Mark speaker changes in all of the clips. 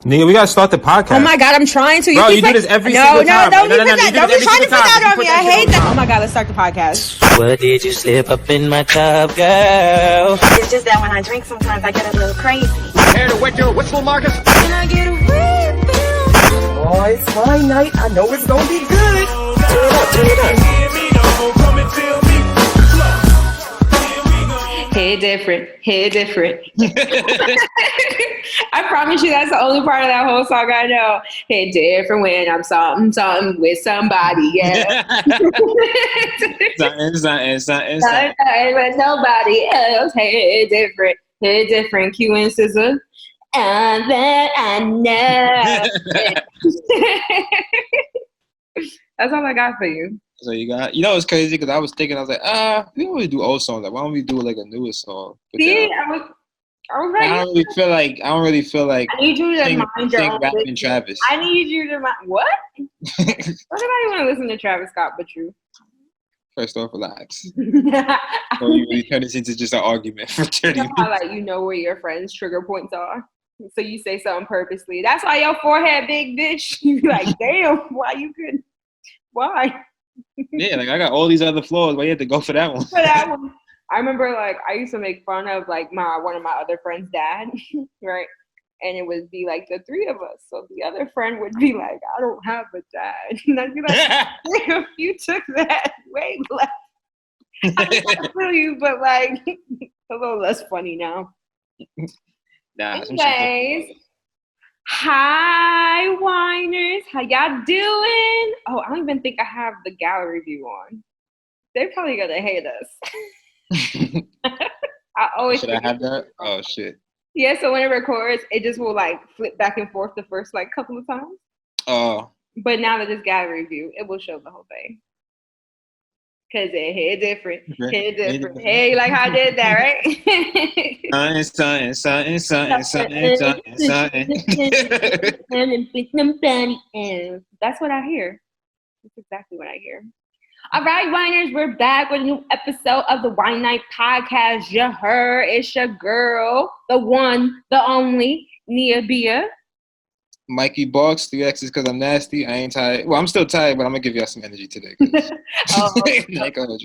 Speaker 1: Nigga, we gotta start the podcast.
Speaker 2: Oh my god, I'm trying to.
Speaker 1: Bro, you do this every single time.
Speaker 2: Don't be trying to put that on me. I hate that. Oh my god, let's start the podcast.
Speaker 3: What did you slip up in my cup, girl?
Speaker 4: It's just that when I drink, sometimes I get a little crazy.
Speaker 5: Care to wet your whistle, Marcus?
Speaker 4: Can I get a refill?
Speaker 5: Oh, it's my night. I know it's gonna be good.
Speaker 3: Turn it up.
Speaker 2: Hit different. I promise you that's the only part of that whole song I know. Hit different when I'm something with somebody, yeah.
Speaker 1: Something.
Speaker 2: With nobody else. Hit different, Q and Scissor. And then I know. That's all I got for you.
Speaker 1: So you got, it's crazy because I was thinking, I was like, we don't really do old songs. Like, why don't we do like a newer song? But
Speaker 2: see, I was right.
Speaker 1: I don't really feel like.
Speaker 2: I need you to mind your own
Speaker 1: rapping Travis.
Speaker 2: I need you to mind what? Everybody want to listen to Travis Scott, but you.
Speaker 1: First off, relax. Or you really turn this into just an argument for 30 minutes.
Speaker 2: Like you know where your friends' trigger points are, so you say something purposely. That's why your forehead big, bitch. You like, damn, why you couldn't? Why?
Speaker 1: Yeah, like I got all these other flaws. Why you had to go for that one?
Speaker 2: I remember like I used to make fun of like one of my other friends' dad, right? And it would be like the three of us. So the other friend would be like, I don't have a dad. And I'd be like, damn, you took that way left. I feel you, but like a little less funny now.
Speaker 1: Nah,
Speaker 2: anyways. Hi, whiners. How y'all doing? Oh, I don't even think I have the gallery view on. They're probably gonna hate us. I always
Speaker 1: should I have that? Oh shit.
Speaker 2: Yeah, so when it records, it just will like flip back and forth the first like couple of times.
Speaker 1: Oh. But
Speaker 2: now that it's gallery view, it will show the whole thing. Cause it hit different. Hey, like how I did that, right? Something. That's what I hear. That's exactly what I hear. All right, whiners, we're back with a new episode of the Wine Night Podcast. You heard, it's your girl, the one, the only, Nia.Biaa.
Speaker 1: Mikey Barxxx, 3 X's because I'm nasty. I ain't tired. Well, I'm still tired, but I'm gonna give y'all some energy today.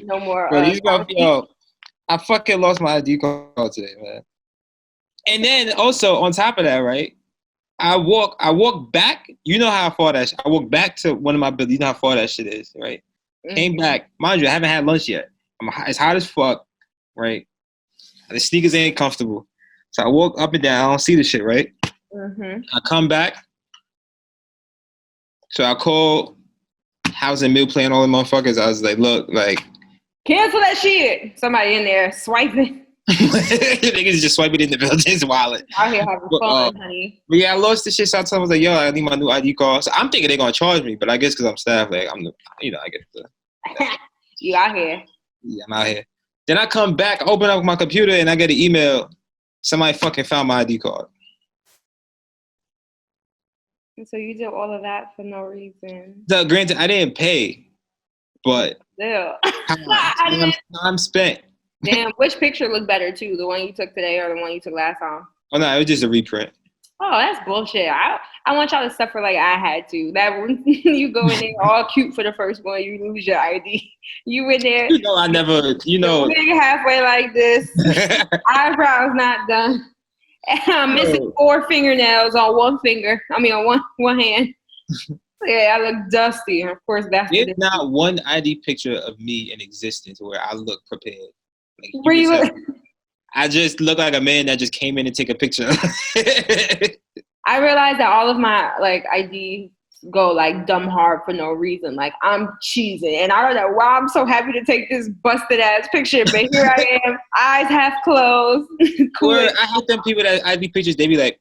Speaker 2: No more.
Speaker 1: I fucking lost my ID card today, man. And then also on top of that, right? I walk back. You know how far that. I walk back to one of my buildings. You know how far that shit is, right? Mm-hmm. Came back. Mind you, I haven't had lunch yet. It's hot as fuck, right? The sneakers ain't comfortable, so I walk up and down. I don't see the shit, right?
Speaker 2: Mm-hmm.
Speaker 1: I come back. So I called Housing Mill Plan, all the motherfuckers. I was like, look, like.
Speaker 2: Cancel that shit. Somebody in there swiping.
Speaker 1: Niggas just swiping in the building's wallet.
Speaker 2: Out here having fun, honey.
Speaker 1: But yeah, I lost the shit. So I told them, I was like, yo, I need my new ID card. So I'm thinking they're going to charge me. But I guess because I'm staff, like, I get the.
Speaker 2: You out here.
Speaker 1: Yeah, I'm out here. Then I come back, open up my computer, and I get an email. Somebody fucking found my ID card.
Speaker 2: So you did all of that for no reason.
Speaker 1: So granted, I didn't pay, but
Speaker 2: still,
Speaker 1: time spent.
Speaker 2: Damn, which picture looked better too? The one you took today or the one you took last time?
Speaker 1: Oh no, it was just a reprint.
Speaker 2: Oh, that's bullshit. I want y'all to suffer like I had to. That when you go in there all cute for the first one, you lose your ID. You in there.
Speaker 1: I never.
Speaker 2: Halfway like this. Eyebrows not done. And I'm missing 4 fingernails on one finger. On one hand. Yeah, I look dusty. And of course, that's
Speaker 1: there's not one ID picture of me in existence where I look prepared. Like,
Speaker 2: where you look?
Speaker 1: I just look like a man that just came in to take a picture.
Speaker 2: I realized that all of my ID go dumb hard for no reason. Like I'm cheesing, and I don't know why I'm so happy to take this busted ass picture, but here I am, eyes half closed.
Speaker 1: Cool. I hate them people that ID pictures. They be like,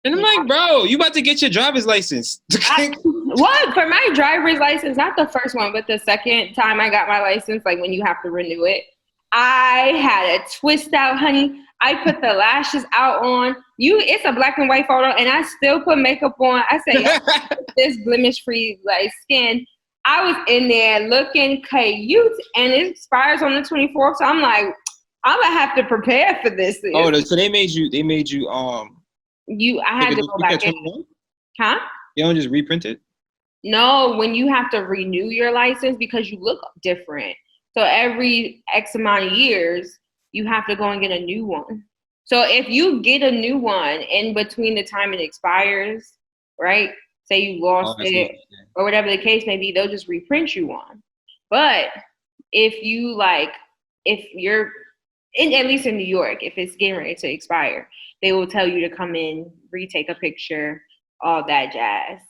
Speaker 1: and I'm like, bro, you about to get your driver's license?
Speaker 2: What? For my driver's license, not the first one, but the second time I got my license, like when you have to renew it, I had a twist out, honey. I put the lashes out on. It's a black and white photo, and I still put makeup on. I said, this blemish-free skin. I was in there looking cute, and it expires on the 24th. So I'm like, I'm gonna have to prepare for this.
Speaker 1: Oh, so they made you
Speaker 2: I had to go back in. Huh?
Speaker 1: You don't just reprint it?
Speaker 2: No, when you have to renew your license because you look different. So every X amount of years, you have to go and get a new one. So if you get a new one in between the time it expires, right? Say you lost it or whatever the case may be, they'll just reprint you one. But if you if you're at least in New York, if it's getting ready to expire, they will tell you to come in, retake a picture, all that jazz.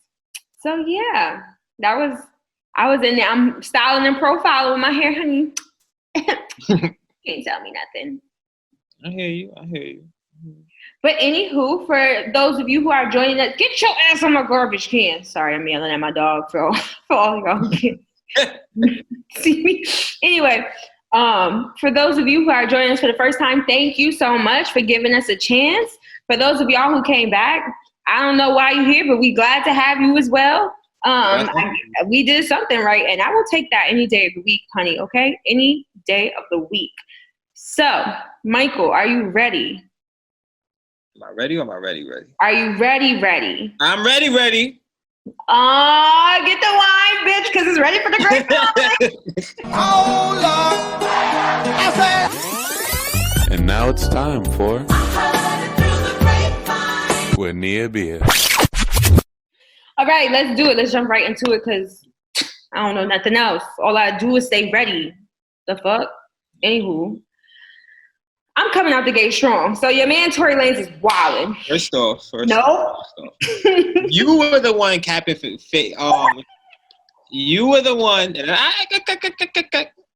Speaker 2: So yeah, I was in there. I'm styling and profiling with my hair, honey. Can't tell me nothing.
Speaker 1: I hear you.
Speaker 2: But anywho, for those of you who are joining us, get your ass on my garbage can. Sorry, I'm yelling at my dog for all y'all who can't see me. Anyway, for those of you who are joining us for the first time, thank you so much for giving us a chance. For those of y'all who came back, I don't know why you're here, but we're glad to have you as well. We did something right, and I will take that any day of the week, honey, okay? Any day of the week. So, Michael, are you ready?
Speaker 1: Am I ready or am I ready?
Speaker 2: Are you ready?
Speaker 1: I'm ready.
Speaker 2: Get the wine, bitch, because it's ready for the grapevine.
Speaker 5: Oh, Lord. I said.
Speaker 6: And now it's time for with Nia.Biaa.
Speaker 2: All right, let's do it. Let's jump right into it because I don't know nothing else. All I do is stay ready. The fuck? Anywho, I'm coming out the gate strong. So your man Tory Lanez is wilding.
Speaker 1: First off.
Speaker 2: You
Speaker 1: were the one capping you were the one.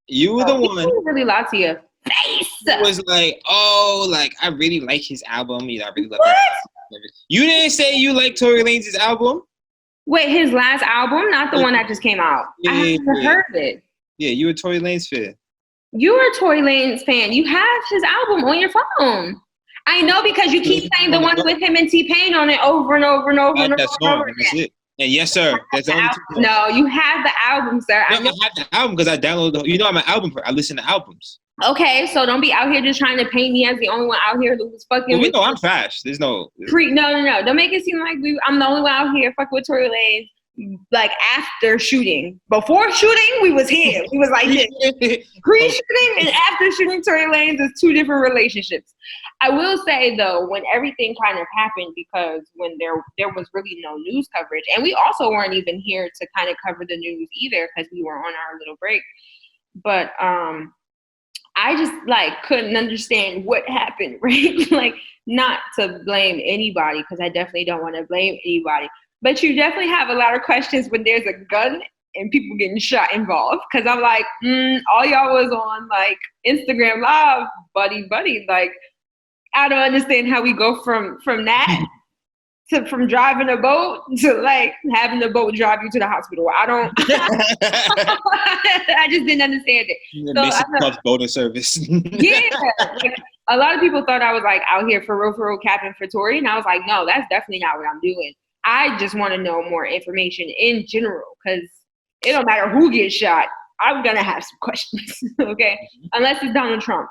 Speaker 1: You were the one.
Speaker 2: Really lie to your face.
Speaker 1: It was like, I really like his album. I really love it. You didn't say you like Tory Lanez's album?
Speaker 2: Wait, his last album? Not the one that just came out. I haven't heard it.
Speaker 1: Yeah, you a Tory Lanez fan.
Speaker 2: You're a Tory Lanez fan. You have his album on your phone. I know because you keep saying the one with him and T-Pain on it over and over and over and over again.
Speaker 1: That's it. And yes, sir. That's only two.
Speaker 2: No, you have the album, sir.
Speaker 1: I have the album because I downloaded. I'm an album. I listen to albums.
Speaker 2: Okay, so don't be out here just trying to paint me as the only one out here who's fucking.
Speaker 1: Well, we know I'm trash. There's no.
Speaker 2: No. Don't make it seem like I'm the only one out here fucking with Tory Lanez. Like after shooting, before shooting, we was here. We was like this. Pre-shooting and after shooting Tory Lanez is two different relationships. I will say though, when everything kind of happened, because when there was really no news coverage, and we also weren't even here to kind of cover the news either because we were on our little break. But I just couldn't understand what happened, right? Not to blame anybody because I definitely don't want to blame anybody. But you definitely have a lot of questions when there's a gun and people getting shot involved. Because I'm like, all y'all was on Instagram Live, buddy. I don't understand how we go from that to from driving a boat to having the boat drive you to the hospital. I don't. I just didn't understand it.
Speaker 1: Basic boating service.
Speaker 2: Yeah, a lot of people thought I was out here for real capping for Tory, and I was like, no, that's definitely not what I'm doing. I just want to know more information in general because it don't matter who gets shot. I'm going to have some questions, okay? Unless it's Donald Trump.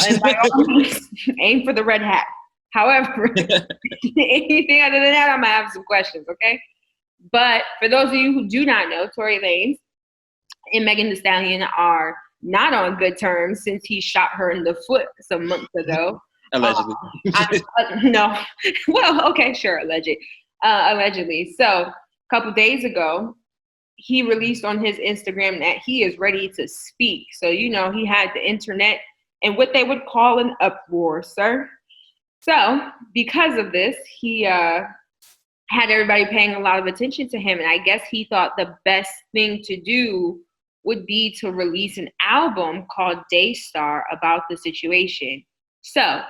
Speaker 2: And by all means, aim for the red hat. However, anything other than that, I'm going to have some questions, okay? But for those of you who do not know, Tory Lanez and Megan Thee Stallion are not on good terms since he shot her in the foot some months ago.
Speaker 1: Allegedly.
Speaker 2: No. Well, okay, sure, allegedly. So a couple days ago, he released on his Instagram that he is ready to speak. So, he had the internet and what they would call an uproar, sir. So because of this, he had everybody paying a lot of attention to him. And I guess he thought the best thing to do would be to release an album called Daystar about the situation. So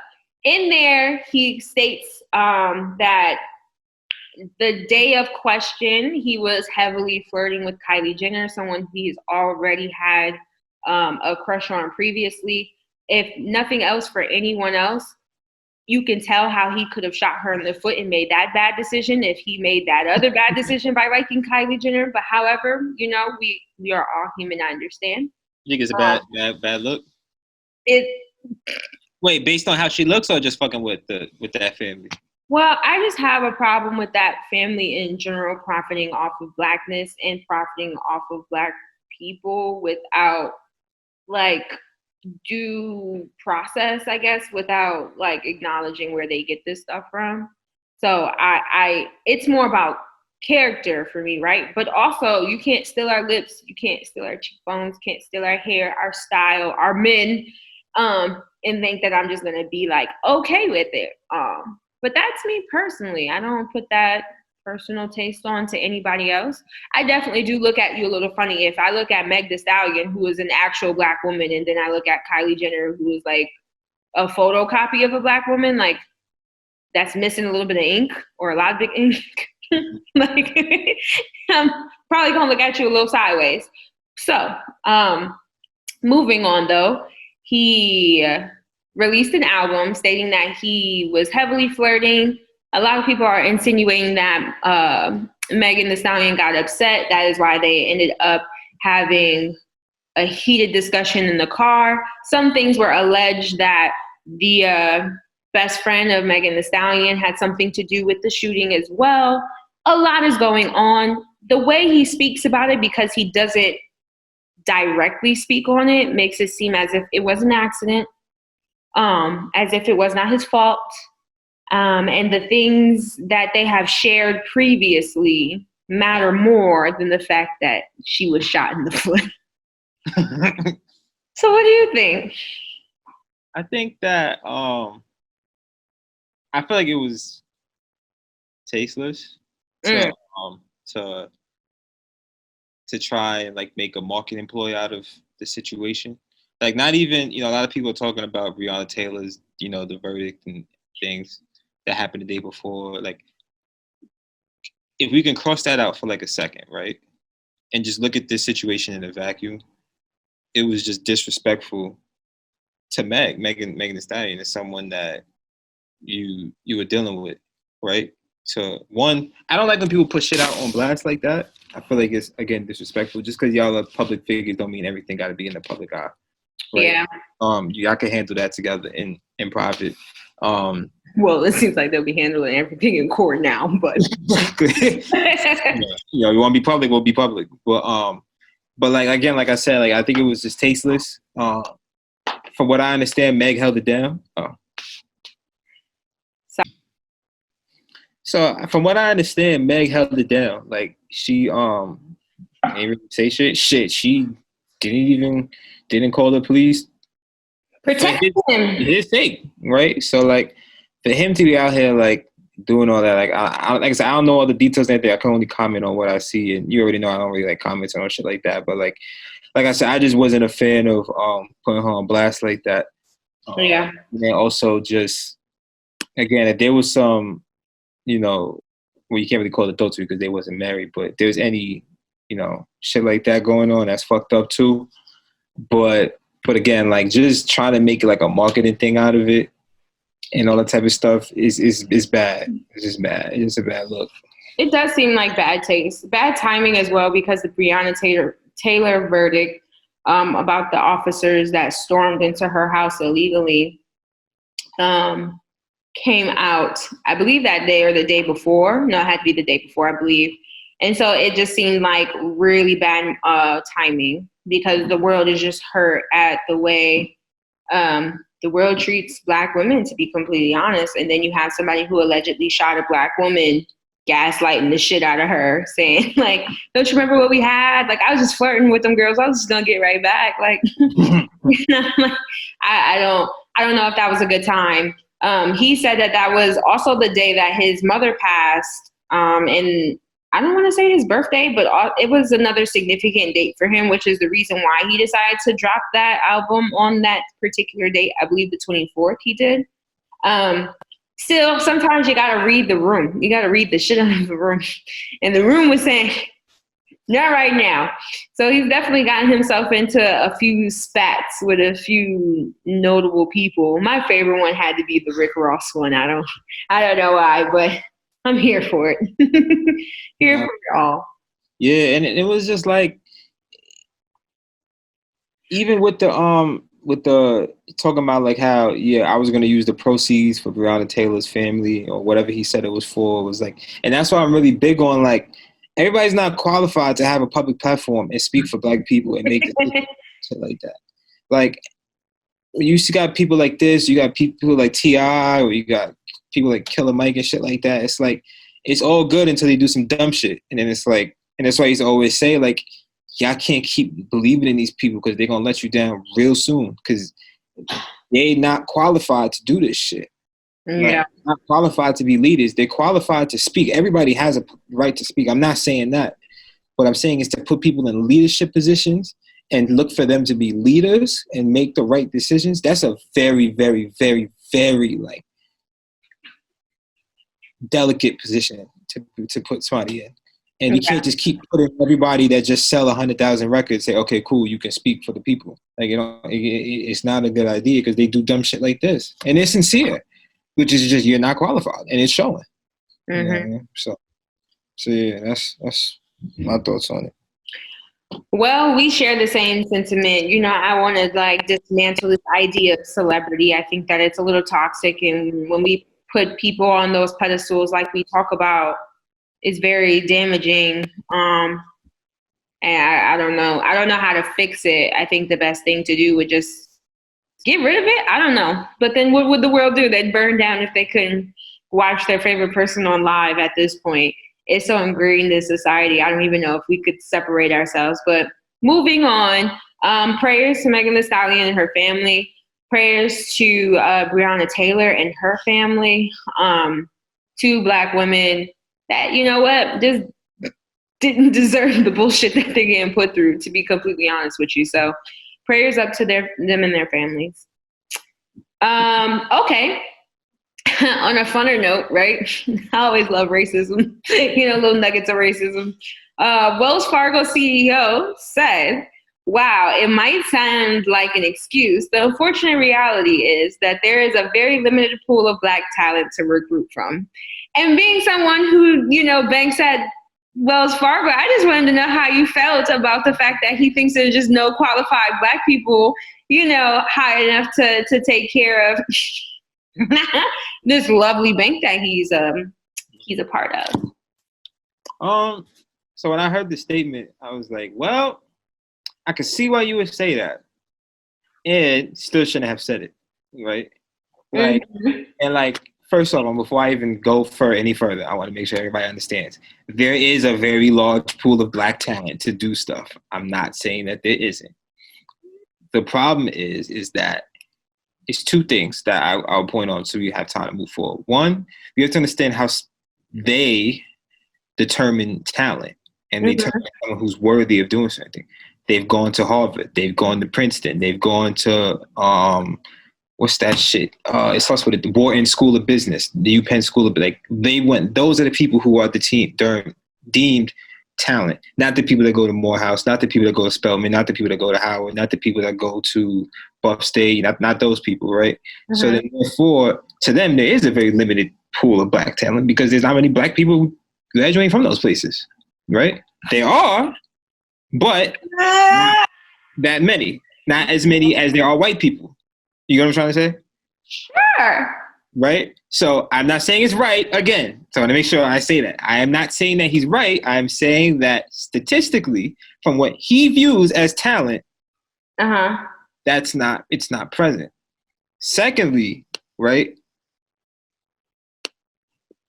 Speaker 2: in there, he states that the day of question, he was heavily flirting with Kylie Jenner, someone he's already had a crush on previously. If nothing else for anyone else, you can tell how he could have shot her in the foot and made that bad decision if he made that other bad decision by liking Kylie Jenner. But however, we are all human, I understand.
Speaker 1: You think it's a bad look?
Speaker 2: It.
Speaker 1: Wait, based on how she looks or just fucking with that family?
Speaker 2: Well, I just have a problem with that family in general profiting off of blackness and profiting off of black people without like due process, I guess, without like acknowledging where they get this stuff from. So I it's more about character for me, right? But also you can't steal our lips, you can't steal our cheekbones, can't steal our hair, our style, our men, and think that I'm just gonna be like okay with it. But that's me personally. I don't put that personal taste on to anybody else. I definitely do look at you a little funny if I look at Meg Thee Stallion, who is an actual black woman, and then I look at Kylie Jenner, who is like a photocopy of a black woman, like that's missing a little bit of ink or a lot of big ink. Like I'm probably gonna look at you a little sideways. So, moving on though, he released an album stating that he was heavily flirting. A lot of people are insinuating that Megan Thee Stallion got upset. That is why they ended up having a heated discussion in the car. Some things were alleged that the best friend of Megan Thee Stallion had something to do with the shooting as well. A lot is going on. The way he speaks about it, because he doesn't directly speak on it, makes it seem as if it was an accident, as if it was not his fault. And the things that they have shared previously matter more than the fact that she was shot in the foot. So what do you think?
Speaker 1: I think that I feel like it was tasteless to try and like make a marketing ploy out of the situation. Like not even, a lot of people are talking about Breonna Taylor's, the verdict and things that happened the day before. Like if we can cross that out for like a second, right? And just look at this situation in a vacuum, it was just disrespectful to Megan Thee Stallion, as someone that you were dealing with, right? So one, I don't like when people put shit out on blast like that. I feel like it's, again, disrespectful. Just because y'all are public figures don't mean everything got to be in the public eye. Right?
Speaker 2: Yeah.
Speaker 1: Y'all can handle that together in private.
Speaker 2: Well, it seems like they'll be handling everything in court now, but
Speaker 1: you want to be public, we'll be public. But like again, like I said, like I think it was just tasteless. From what I understand, Meg held it down. So from what I understand, Meg held it down. Like she didn't really say shit. She didn't call the police.
Speaker 2: Protect him.
Speaker 1: His sake, right? So like for him to be out here like doing all that, like like I said, I don't know all the details and everything. I can only comment on what I see, and you already know I don't really like commenting on shit like that. But like I said, I just wasn't a fan of putting her on blast like that.
Speaker 2: Yeah.
Speaker 1: And also just again, if there was some, well, you can't really call it adultery because they wasn't married, but if there's any, shit like that going on, that's fucked up too. But again, like just trying to make it like a marketing thing out of it and all that type of stuff is bad. It's just bad. It's a bad look.
Speaker 2: It does seem like bad taste, bad timing as well, because the Breonna Taylor verdict about the officers that stormed into her house illegally came out, I believe that day or the day before. No, it had to be the day before, I believe. And so it just seemed like really bad timing, because the world is just hurt at the way the world treats Black women, to be completely honest. And then you have somebody who allegedly shot a Black woman, gaslighting the shit out of her, saying like, don't you remember what we had? Like, I was just flirting with them girls. I was just gonna get right back. Like, like I don't know if that was a good time. He said that was also the day that his mother passed. And I don't want to say his birthday, but it was another significant date for him, which is the reason why he decided to drop that album on that particular date. I believe the 24th he did. Still, sometimes you got to read the room. You got to read the shit out of the room. And the room was saying, not right now. So he's definitely gotten himself into a few spats with a few notable people. My favorite one had to be the Rick Ross one. I don't know why, but I'm here for it. Here for it all.
Speaker 1: Yeah, and it was just like, even with the with the talking about like how I was gonna use the proceeds for Breonna Taylor's family or whatever he said it was for, was like, and that's why I'm really big on like everybody's not qualified to have a public platform and speak for Black people and make decisions, shit like that. Like you got people like this, you got people like T.I. or you got people like Killer Mike and shit like that. It's like it's all good until they do some dumb shit, and then it's like, and that's why I used to always say like, y'all can't keep believing in these people because they're gonna let you down real soon because they not qualified to do this shit.
Speaker 2: Yeah.
Speaker 1: Like, not qualified to be leaders. They're qualified to speak. Everybody has a right to speak. I'm not saying that. What I'm saying is to put people in leadership positions and look for them to be leaders and make the right decisions. That's a very, very, very, very like delicate position to put somebody in. And you can't just keep putting everybody that just sell 100,000 records, say, okay, cool, you can speak for the people. Like, you know, it's not a good idea because they do dumb shit like this. And they're sincere, which is just, you're not qualified. And it's showing.
Speaker 2: Mm-hmm.
Speaker 1: You know what I mean? So yeah, that's my thoughts on it.
Speaker 2: Well, we share the same sentiment. You know, I want to like dismantle this idea of celebrity. I think that it's a little toxic. And when we put people on those pedestals, like we talk about, it's very damaging. And I don't know. I don't know how to fix it. I think the best thing to do would just get rid of it. I don't know. But then what would the world do? They'd burn down if they couldn't watch their favorite person on live at this point. It's so ingrained in society. I don't even know if we could separate ourselves. But moving on, prayers to Megan Thee Stallion and her family. Prayers to Breonna Taylor and her family. Two Black women that, you know what, just didn't deserve the bullshit that they're getting put through, to be completely honest with you. So prayers up to them and their families. Okay. On a funner note, right? I always love racism, you know, little nuggets of racism. Wells Fargo CEO said, wow, it might sound like an excuse. The unfortunate reality is that there is a very limited pool of Black talent to recruit from. And being someone who, you know, banks at Wells Fargo, I just wanted to know how you felt about the fact that he thinks there's just no qualified Black people, you know, high enough to take care of this lovely bank that he's a part of.
Speaker 1: So when I heard the statement, I was like, well, I could see why you would say that, and still shouldn't have said it, right? Like, and like, first of all, before I even go any further, I want to make sure everybody understands. There is a very large pool of Black talent to do stuff. I'm not saying that there isn't. The problem is that it's two things that I'll point on so we have time to move forward. One, you have to understand how they determine talent, and they determine someone who's worthy of doing something. They've gone to Harvard. They've gone to Princeton. They've gone to what's that shit? It starts with the Wharton School of Business, the UPenn School of, like, they went. Those are the people who are deemed talent, not the people that go to Morehouse, not the people that go to Spelman, not the people that go to Howard, not the people that go to Buff State, not those people, right? So then, therefore, to them, there is a very limited pool of Black talent because there's not many Black people graduating from those places, right? There are, but not that many. Not as many as there are white people. You know what I'm trying to say?
Speaker 2: Sure.
Speaker 1: Right? So I'm not saying it's right. Again, so I want to make sure I say that. I am not saying that he's right. I'm saying that statistically, from what he views as talent, it's not present. Secondly, right?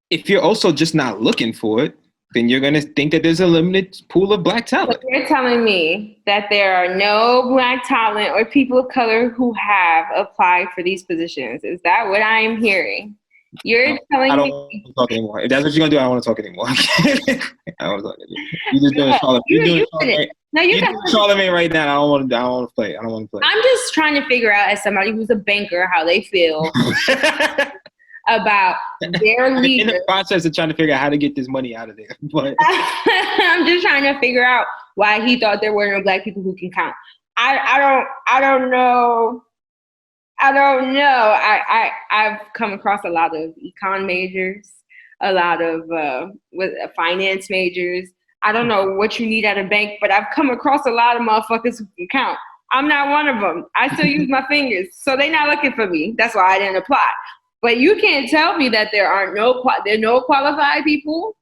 Speaker 1: If you're also just not looking for it, then you're going to think that there's a limited pool of Black talent.
Speaker 2: So you're telling me that there are no Black talent or people of color who have applied for these positions. Is that what I am hearing? You're telling me.
Speaker 1: I don't want to talk anymore. If that's what you're going to do, I don't want to talk anymore. I don't want to talk anymore. You're just doing Charlemagne. You're doing Charlemagne.
Speaker 2: No, you're doing
Speaker 1: Charlemagne right now. I don't want to play. I don't want to play.
Speaker 2: I'm just trying to figure out, as somebody who's a banker, how they feel about their leader.
Speaker 1: In the process of trying to figure out how to get this money out of there. But
Speaker 2: I'm just trying to figure out why he thought there were no Black people who can count. I don't know. I've come across a lot of econ majors, a lot of finance majors. I don't know what you need at a bank, but I've come across a lot of motherfuckers who can count. I'm not one of them. I still use my fingers. So they're not looking for me. That's why I didn't apply. But you can't tell me that there are no qualified people.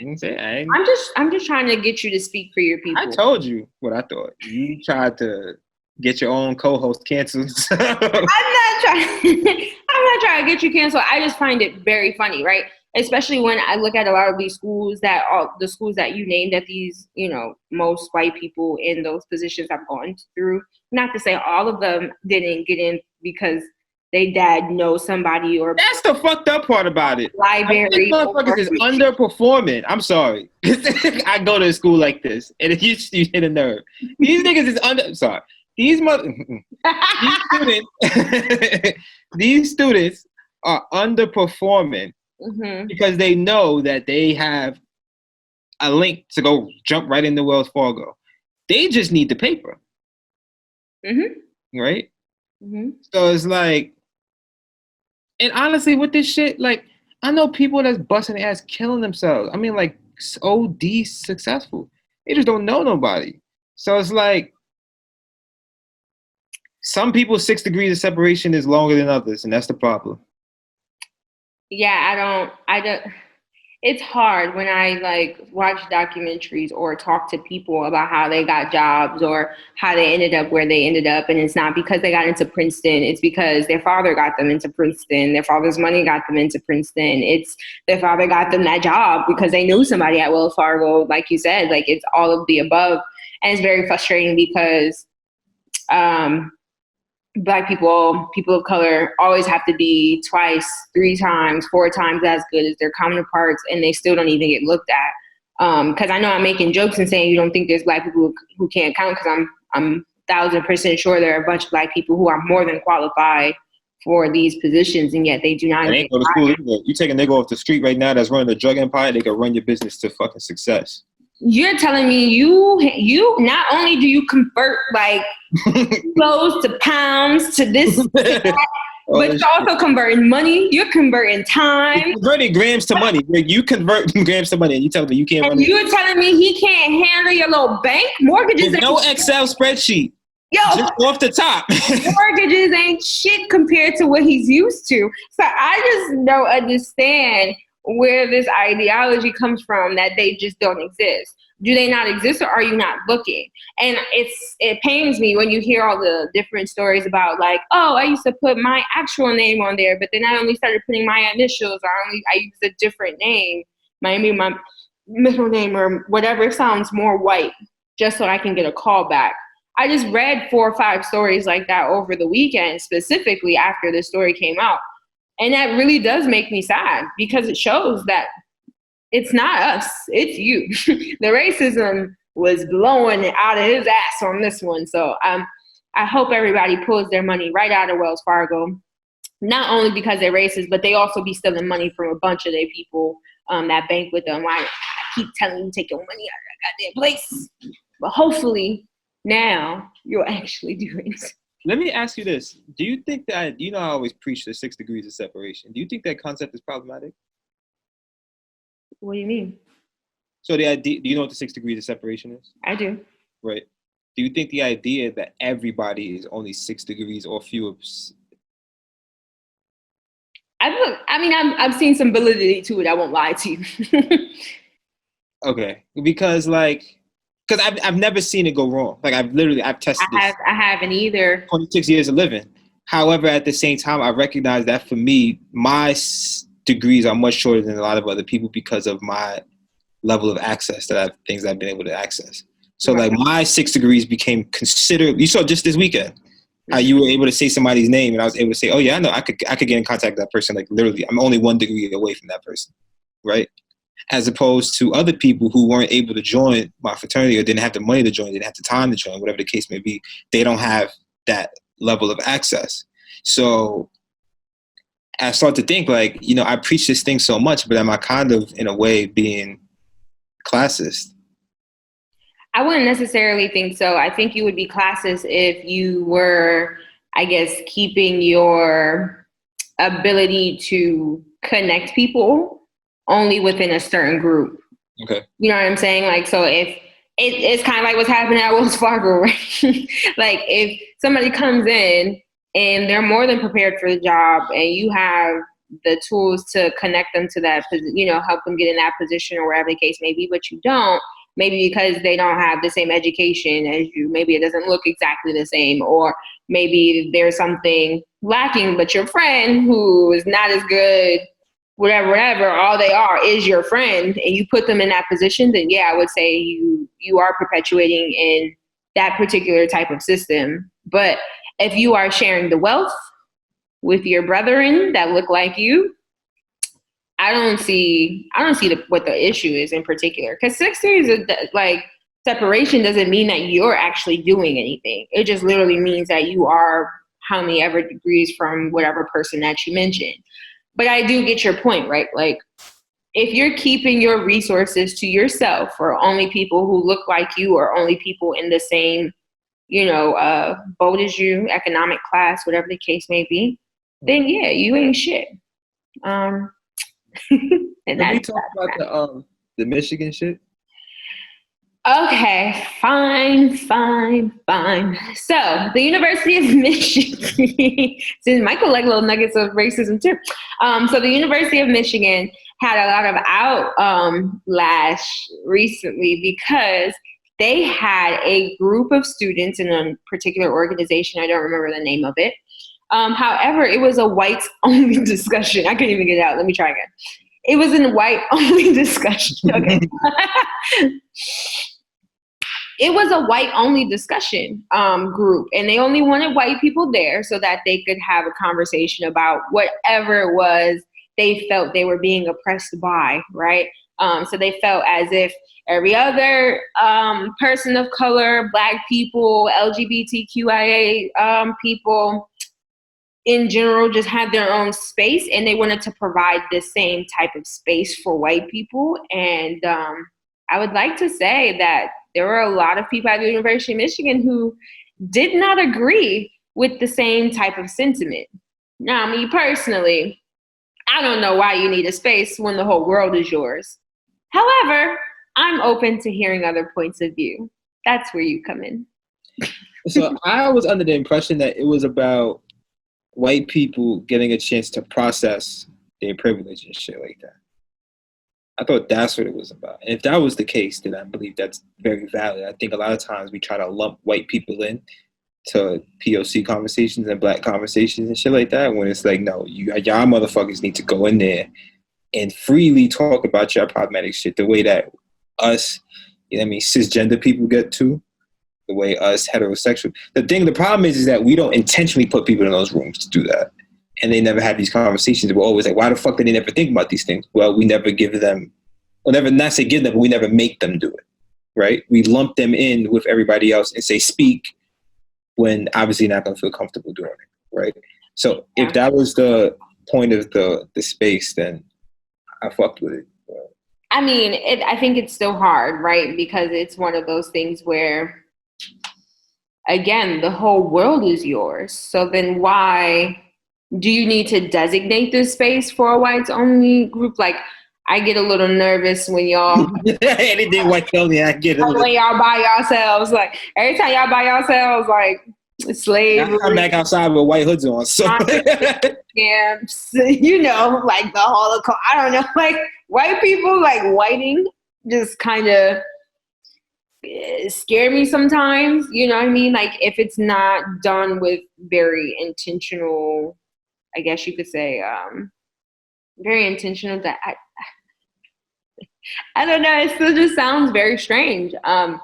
Speaker 2: I'm just trying to get you to speak for your people.
Speaker 1: I told you what I thought. You tried to get your own co-host canceled.
Speaker 2: I'm not trying to get you canceled. I just find it very funny, right? Especially when I look at a lot of these schools the schools that you named that these, most white people in those positions have gone through. Not to say all of them didn't get in because they dad knows somebody or
Speaker 1: that's the fucked up part about it.
Speaker 2: Library.
Speaker 1: These motherfuckers is underperforming. I'm sorry. I go to a school like this, and if you hit a nerve. These niggas is sorry. These students are underperforming because they know that they have a link to go jump right into Wells Fargo. They just need the paper. Right? So it's like, and honestly, with this shit, like, I know people that's busting their ass killing themselves. I mean, like, OD successful. They just don't know nobody. So it's like, some people's 6 degrees of separation is longer than others, and that's the problem.
Speaker 2: Yeah, I don't. It's hard when I watch documentaries or talk to people about how they got jobs or how they ended up where they ended up. And it's not because they got into Princeton. It's because their father got them into Princeton. Their father's money got them into Princeton. It's their father got them that job because they knew somebody at Wells Fargo. Like you said, it's all of the above. And it's very frustrating because Black people of color always have to be twice, 3 times, 4 times as good as their counterparts, and they still don't even get looked at. Because I know I'm making jokes and saying you don't think there's Black people who can't count, because I'm 1,000% sure there are a bunch of Black people who are more than qualified for these positions, and yet they do not.
Speaker 1: They ain't go to school either. You take a nigga off the street right now that's running a drug empire, they can run your business to fucking success.
Speaker 2: You're telling me you not only do you convert clothes to pounds to this, to that, but you're also converting money. You're converting time.
Speaker 1: You're converting grams to money. You convert grams to money, and you tell me you can't.
Speaker 2: And you're telling me he can't handle your little bank mortgages?
Speaker 1: With no Excel spreadsheet.
Speaker 2: Yo,
Speaker 1: just off the top.
Speaker 2: Mortgages ain't shit compared to what he's used to. So I just don't understand where this ideology comes from that they just don't exist. Do they not exist, or are you not looking? And it pains me when you hear all the different stories about I used to put my actual name on there, but then I only started putting my initials, or I used a different name, maybe my middle name or whatever sounds more white, just so I can get a call back. I just read 4 or 5 stories like that over the weekend, specifically after the story came out. And that really does make me sad, because it shows that it's not us, it's you. The racism was blowing it out of his ass on this one. So I hope everybody pulls their money right out of Wells Fargo, not only because they're racist, but they also be stealing money from a bunch of their people that bank with them. I keep telling you, take your money out of that goddamn place. But hopefully now you'll actually do it.
Speaker 1: Let me ask you this. Do you think that, I always preach the 6 degrees of separation. Do you think that concept is problematic?
Speaker 2: What do you mean?
Speaker 1: So the idea, do you know what the 6 degrees of separation is?
Speaker 2: I do.
Speaker 1: Right. Do you think the idea that everybody is only 6 degrees or fewer?
Speaker 2: I've seen some validity to it. I won't lie to you.
Speaker 1: Okay. Because I've never seen it go wrong. I've tested this.
Speaker 2: I haven't either.
Speaker 1: 26 years of living. However, at the same time, I recognize that for me, my degrees are much shorter than a lot of other people because of my level of access things I've been able to access. So my 6 degrees became considered. You saw just this weekend how you were able to say somebody's name, and I was able to say, oh yeah, I know, I could get in contact with that person. Literally, I'm only 1 degree away from that person, right? As opposed to other people who weren't able to join my fraternity or didn't have the money to join, didn't have the time to join, whatever the case may be. They don't have that level of access. So I start to think I preach this thing so much, but am I kind of, in a way, being classist?
Speaker 2: I wouldn't necessarily think so. I think you would be classist if you were, I guess, keeping your ability to connect people only within a certain group.
Speaker 1: Okay.
Speaker 2: You know what I'm saying? So if it's kind of like what's happening at Wells Fargo, right? Like if somebody comes in and they're more than prepared for the job and you have the tools to connect them to that, help them get in that position or whatever the case may be, but you don't, maybe because they don't have the same education as you, maybe it doesn't look exactly the same, or maybe there's something lacking, but your friend who is not as good, whatever, all they are is your friend, and you put them in that position, then yeah, I would say you are perpetuating in that particular type of system. But if you are sharing the wealth with your brethren that look like you, I don't see what the issue is in particular. Because 6 years of like separation doesn't mean that you're actually doing anything. It just literally means that you are how many ever degrees from whatever person that you mentioned. But I do get your point, right? Like, if you're keeping your resources to yourself, or only people who look like you, or only people in the same, boat as you, economic class, whatever the case may be, then yeah, you ain't shit. And
Speaker 1: Can we talk about the Michigan shit?
Speaker 2: Okay, fine. So the University of Michigan, since Michael like little nuggets of racism too. So the University of Michigan had a lot of outlash recently because they had a group of students in a particular organization. I don't remember the name of it. However, it was a whites-only discussion. I couldn't even get it out. Let me try again. It was a white-only discussion. Okay. It was a white-only discussion group, and they only wanted white people there so that they could have a conversation about whatever it was they felt they were being oppressed by, right? So they felt as if every other person of color, Black people, LGBTQIA people in general just had their own space, and they wanted to provide the same type of space for white people. And I would like to say that there were a lot of people at the University of Michigan who did not agree with the same type of sentiment. Now, me personally, I don't know why you need a space when the whole world is yours. However, I'm open to hearing other points of view. That's where you come in.
Speaker 1: So I was under the impression that it was about white people getting a chance to process their privilege and shit like that. I thought that's what it was about. And if that was the case, then I believe that's very valid. I think a lot of times we try to lump white people in to POC conversations and Black conversations and shit like that, when it's like, no, y'all motherfuckers need to go in there and freely talk about your problematic shit the way that us, cisgender people get to, the way us heterosexual. The problem is that we don't intentionally put people in those rooms to do that. And they never have these conversations. We're always like, why the fuck did they never think about these things? Well, we never give them, not say give them, but we never make them do it, right? We lump them in with everybody else and say speak when obviously not going to feel comfortable doing it, right? So if that was the point of the space, then I fucked with it.
Speaker 2: I mean, I think it's still hard, right? Because it's one of those things where, again, the whole world is yours. So then why do you need to designate this space for a whites only group? Like, I get a little nervous when y'all
Speaker 1: anything white only, I get it.
Speaker 2: When y'all by yourselves, like every time y'all by yourselves, like slavery.
Speaker 1: I'm back outside with white hoods on, so
Speaker 2: camps, like the Holocaust. I don't know, like white people, like whiting, just kind of scare me sometimes. You know what I mean? Like if it's not done with very intentional, I guess you could say, very intentional. That I don't know. It still just sounds very strange to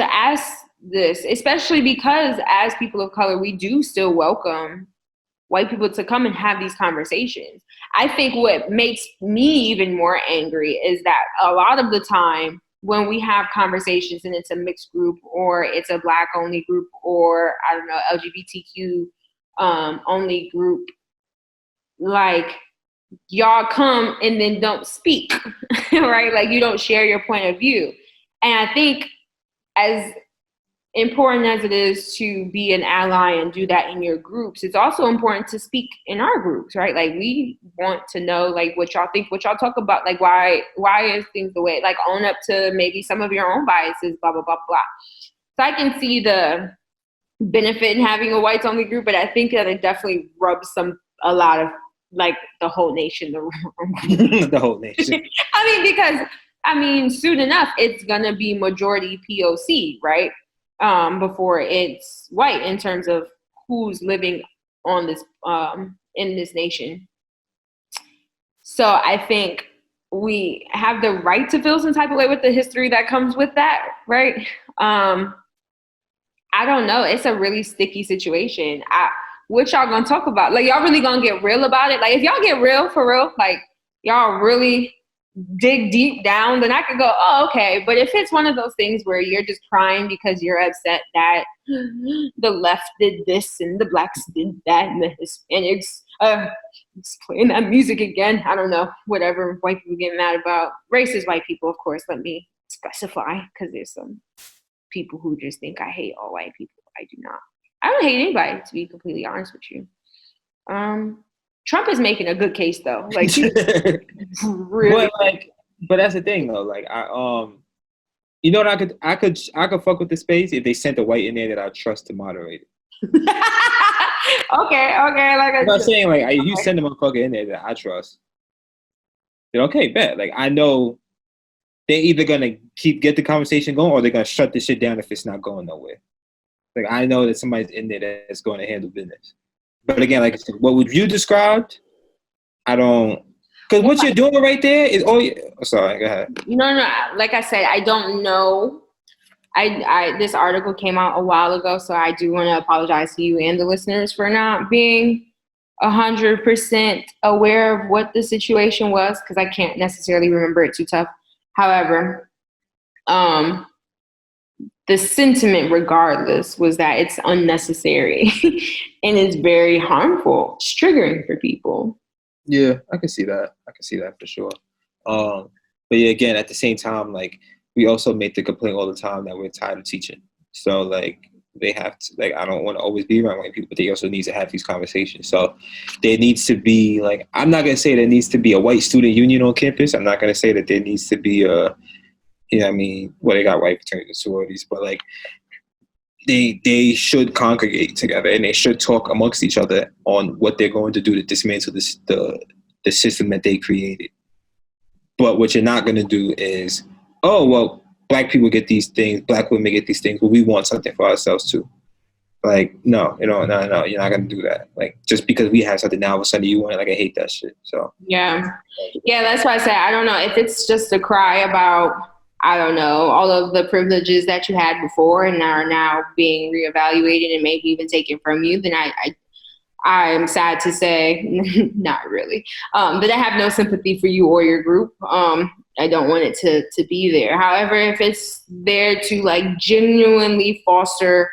Speaker 2: ask this, especially because as people of color, we do still welcome white people to come and have these conversations. I think what makes me even more angry is that a lot of the time when we have conversations and it's a mixed group or it's a Black only group or I don't know, LGBTQ only group, like y'all come and then don't speak, right? Like you don't share your point of view. And I think as important as it is to be an ally and do that in your groups, it's also important to speak in our groups, right? Like, we want to know, like, what y'all think, what y'all talk about, like, why is things the way, like, own up to maybe some of your own biases, blah, blah, blah, blah. So I can see the benefit in having a whites only group, but I think that it definitely rubs a lot of, like, the whole nation the wrong way.
Speaker 1: The whole nation.
Speaker 2: Because soon enough, it's gonna be majority POC, right? Before it's white in terms of who's living on this in this nation. So I think we have the right to feel some type of way with the history that comes with that, right? I don't know. It's a really sticky situation. What y'all gonna talk about? Like, y'all really gonna get real about it? Like, if y'all get real for real, like, y'all really dig deep down, then I could go, oh, okay. But if it's one of those things where you're just crying because you're upset that the left did this and the blacks did that and the Hispanics playing that music again, I don't know, whatever white people get mad about. Racist white people, of course, let me specify, because there's some people who just think I hate all white people. I do not. I don't hate anybody, to be completely honest with you. Trump is making a good case, though. Like, really.
Speaker 1: But that's the thing, though. Like, you know what? I could fuck with the space if they sent a white in there that I trust to moderate it.
Speaker 2: Okay. Like,
Speaker 1: I'm not saying, like, if you send a motherfucker in there that I trust, then okay, bet. Like, I know they're either gonna get the conversation going or they're gonna shut this shit down if it's not going nowhere. Like, I know that somebody's in there that's going to handle business. But again, like, what would you described? I don't, because what you're doing right there is sorry, go ahead.
Speaker 2: No. Like I said, I don't know. This article came out a while ago, so I do want to apologize to you and the listeners for not being 100% aware of what the situation was, because I can't necessarily remember it too tough. However, the sentiment, regardless, was that it's unnecessary and it's very harmful. It's triggering for people.
Speaker 1: Yeah, I can see that. For sure. But yeah, again, at the same time, like, we also make the complaint all the time that we're tired of teaching. So, like, they have to, like, I don't want to always be around white people, but they also need to have these conversations. So there needs to be, like, I'm not going to say there needs to be a white student union on campus. I'm not going to say that there needs to be they got white fraternities and sororities, but, like, they should congregate together and they should talk amongst each other on what they're going to do to dismantle the system that they created. But what you're not going to do is, oh, well, black people get these things, black women get these things, but we want something for ourselves too. Like, no, you're not going to do that. Like, just because we have something now, all of a sudden you want it. Like, I hate that shit. So
Speaker 2: yeah, that's why I say I don't know if it's just a cry about, I don't know, all of the privileges that you had before and are now being reevaluated and maybe even taken from you, then I'm sad to say, not really, but I have no sympathy for you or your group. I don't want it to be there. However, if it's there to, like, genuinely foster,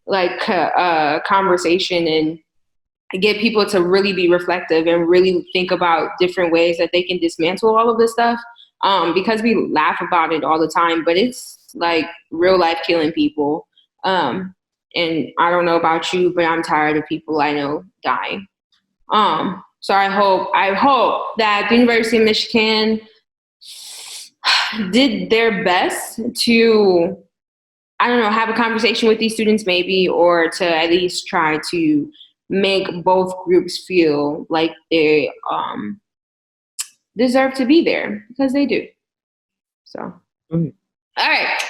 Speaker 2: like, conversation and get people to really be reflective and really think about different ways that they can dismantle all of this stuff, because we laugh about it all the time, but it's, like, real life killing people. And I don't know about you, but I'm tired of people I know dying. So I hope that the University of Michigan did their best to, I don't know, have a conversation with these students maybe, or to at least try to make both groups feel like they deserve to be there, because they do. So, All right.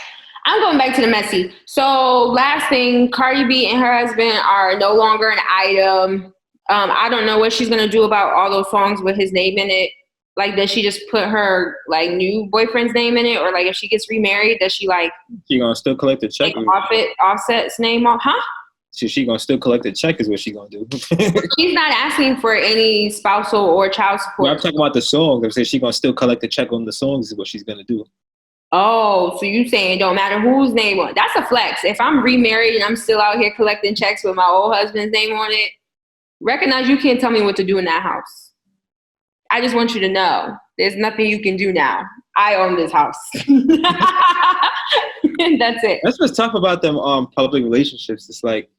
Speaker 2: I'm going back to the messy. So last thing, Cardi B and her husband are no longer an item. I don't know what she's going to do about all those songs with his name in it. Like, does she just put her, like, new boyfriend's name in it? Or, like, if she gets remarried, does she, like...
Speaker 1: She going to still collect the check?
Speaker 2: Offset's name off? Huh?
Speaker 1: She going to still collect the check is what she going to do.
Speaker 2: She's not asking for any spousal or child support.
Speaker 1: Well, I'm talking about the songs. I'm saying she going to still collect the check on the songs is what she's going to do.
Speaker 2: Oh, so you saying it don't matter whose name on it. That's a flex. If I'm remarried and I'm still out here collecting checks with my old husband's name on it, recognize you can't tell me what to do in that house. I just want you to know there's nothing you can do now. I own this house. And that's it.
Speaker 1: That's what's tough about them public relationships. It's like,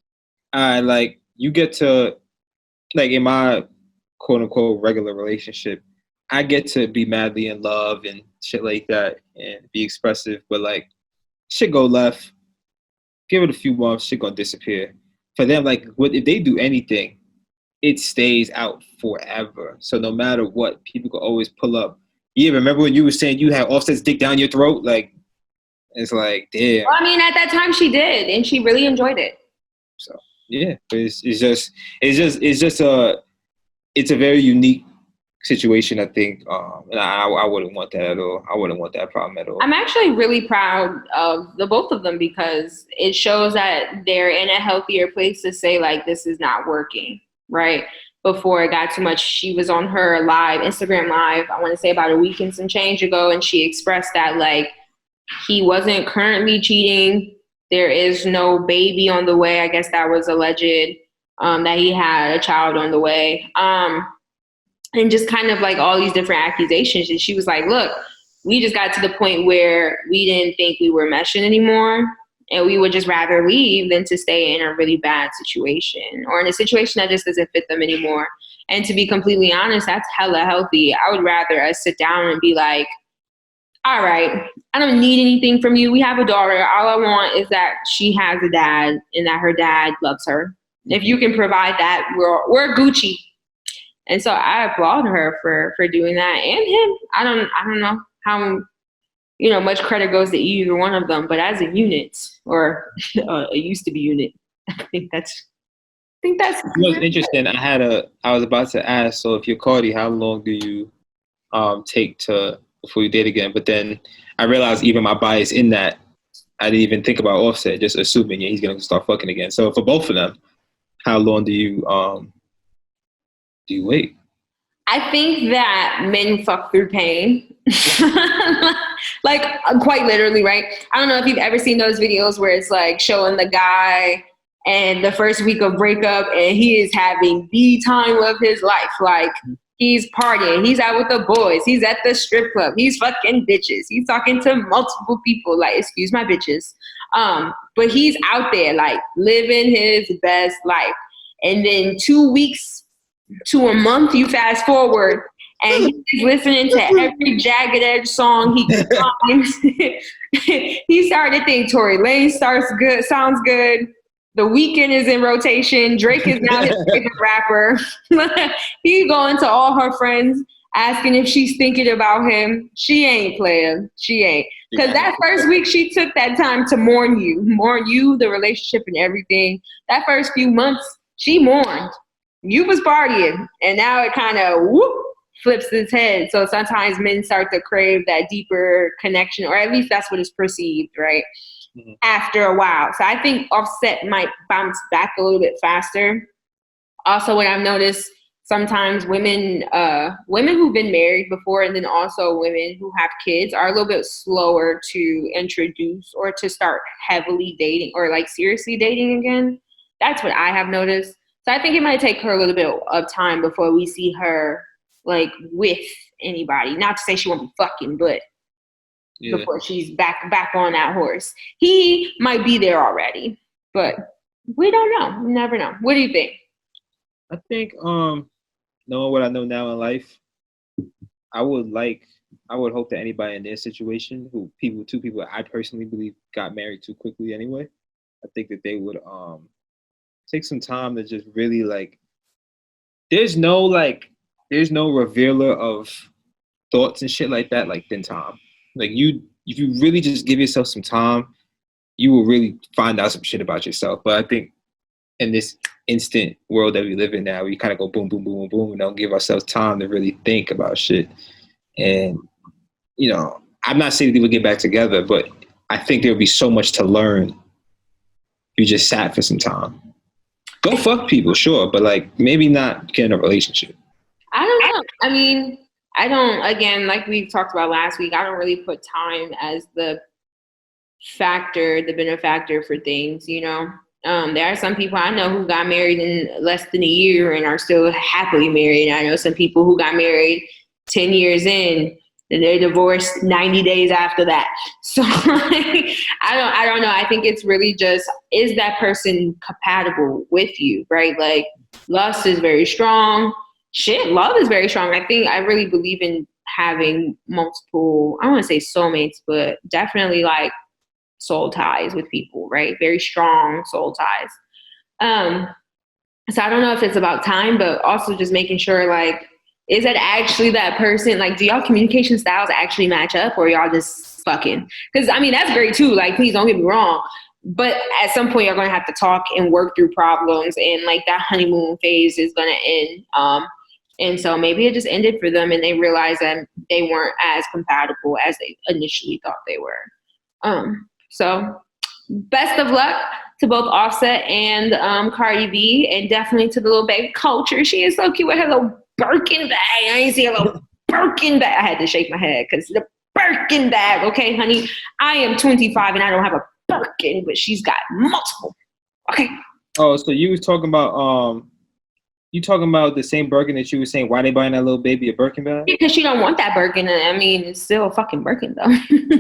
Speaker 1: you get to, like, in my quote unquote regular relationship, I get to be madly in love and shit like that and be expressive, but like shit go left, give it a few months, shit gonna disappear. For them, like, what if they do anything, it stays out forever. So no matter what, people can always pull up. Yeah, remember when you were saying you had Offset's dick down your throat? Like, it's like, damn.
Speaker 2: Well, I mean, at that time she did, and she really enjoyed it.
Speaker 1: So yeah, but it's a very unique situation, I think, and I wouldn't want that at all. I wouldn't want that problem at all.
Speaker 2: I'm actually really proud of the both of them because it shows that they're in a healthier place to say, like, this is not working, right? Before it got too much, she was on her Instagram live, I want to say about a week and some change ago, and she expressed that, like, he wasn't currently cheating. There is no baby on the way. I guess that was alleged, that he had a child on the way. And just kind of like all these different accusations. And she was like, look, we just got to the point where we didn't think we were meshing anymore. And we would just rather leave than to stay in a really bad situation or in a situation that just doesn't fit them anymore. And to be completely honest, that's hella healthy. I would rather us sit down and be like, all right, I don't need anything from you. We have a daughter. All I want is that she has a dad and that her dad loves her. If you can provide that, we're Gucci. And so I applaud her for doing that, and him. I don't know how much credit goes to either one of them, but as a unit, or a used to be unit, I think that's.
Speaker 1: What's interesting. I was about to ask. So if you're Cardi, how long do you take before you date again? But then I realized even my bias in that, I didn't even think about Offset, just assuming he's gonna start fucking again. So for both of them, how long do you wait?
Speaker 2: I think that men fuck through pain. Like, quite literally, right? I don't know if you've ever seen those videos where it's like showing the guy and the first week of breakup and he is having the time of his life. Like, he's partying, he's out with the boys, he's at the strip club, he's fucking bitches, he's talking to multiple people, like, excuse my bitches. But he's out there, like, living his best life. And then 2 weeks to a month, you fast forward, and he's listening to every Jagged Edge song he can find. He started to think Tory Lanez sounds good. The Weeknd is in rotation. Drake is now his favorite rapper. He's going to all her friends asking if she's thinking about him. She ain't, player. She ain't. Because that first week, she took that time to mourn you, the relationship and everything. That first few months, she mourned. You was partying, and now it kind of flips its head. So sometimes men start to crave that deeper connection, or at least that's what is perceived, right? Mm-hmm. After a while. So I think Offset might bounce back a little bit faster. Also, what I've noticed, sometimes women who've been married before, and then also women who have kids, are a little bit slower to introduce or to start heavily dating or like seriously dating again. That's what I have noticed. So I think it might take her a little bit of time before we see her like with anybody. Not to say she won't be fucking, but before she's back on that horse. He might be there already, but we don't know. We never know. What do you think?
Speaker 1: I think knowing what I know now in life, I would hope that anybody in their situation, two people I personally believe got married too quickly anyway, I think that they would take some time to just really, like, there's no revealer of thoughts and shit like that than time. Like, if you really just give yourself some time, you will really find out some shit about yourself. But I think in this instant world that we live in now, we kind of go boom, boom, boom, boom, boom, and don't give ourselves time to really think about shit. And, I'm not saying that we'll get back together, but I think there'll be so much to learn if you just sat for some time. Go fuck people, sure, but like maybe not get in a relationship.
Speaker 2: I don't know. I mean, I don't, again, like we talked about last week, I don't really put time as the benefactor for things, There are some people I know who got married in less than a year and are still happily married. I know some people who got married 10 years in Then they divorced 90 days after that. So like, I don't know. I think it's really just, is that person compatible with you, right? Like lust is very strong. Love is very strong. I really believe in having multiple, I don't want to say soulmates, but definitely like soul ties with people, right? Very strong soul ties. So I don't know if it's about time, but also just making sure, like, is that actually that person? Like, do y'all communication styles actually match up, or y'all just fucking? Because I mean, that's great too. Like, please don't get me wrong, but at some point you're gonna have to talk and work through problems, and like that honeymoon phase is gonna end. And so maybe it just ended for them, and they realized that they weren't as compatible as they initially thought they were. So best of luck to both Offset and Cardi B, and definitely to the little baby Culture. She is so cute with her little Birkin bag. I ain't see a little Birkin bag. I had to shake my head because the Birkin bag. Okay, honey, I am 25 and I don't have a Birkin, but she's got multiple. Okay.
Speaker 1: Oh, so you was talking about the same Birkin that you were saying, why they buying that little baby a Birkin bag?
Speaker 2: Because she don't want that Birkin. I mean, it's still a fucking Birkin though.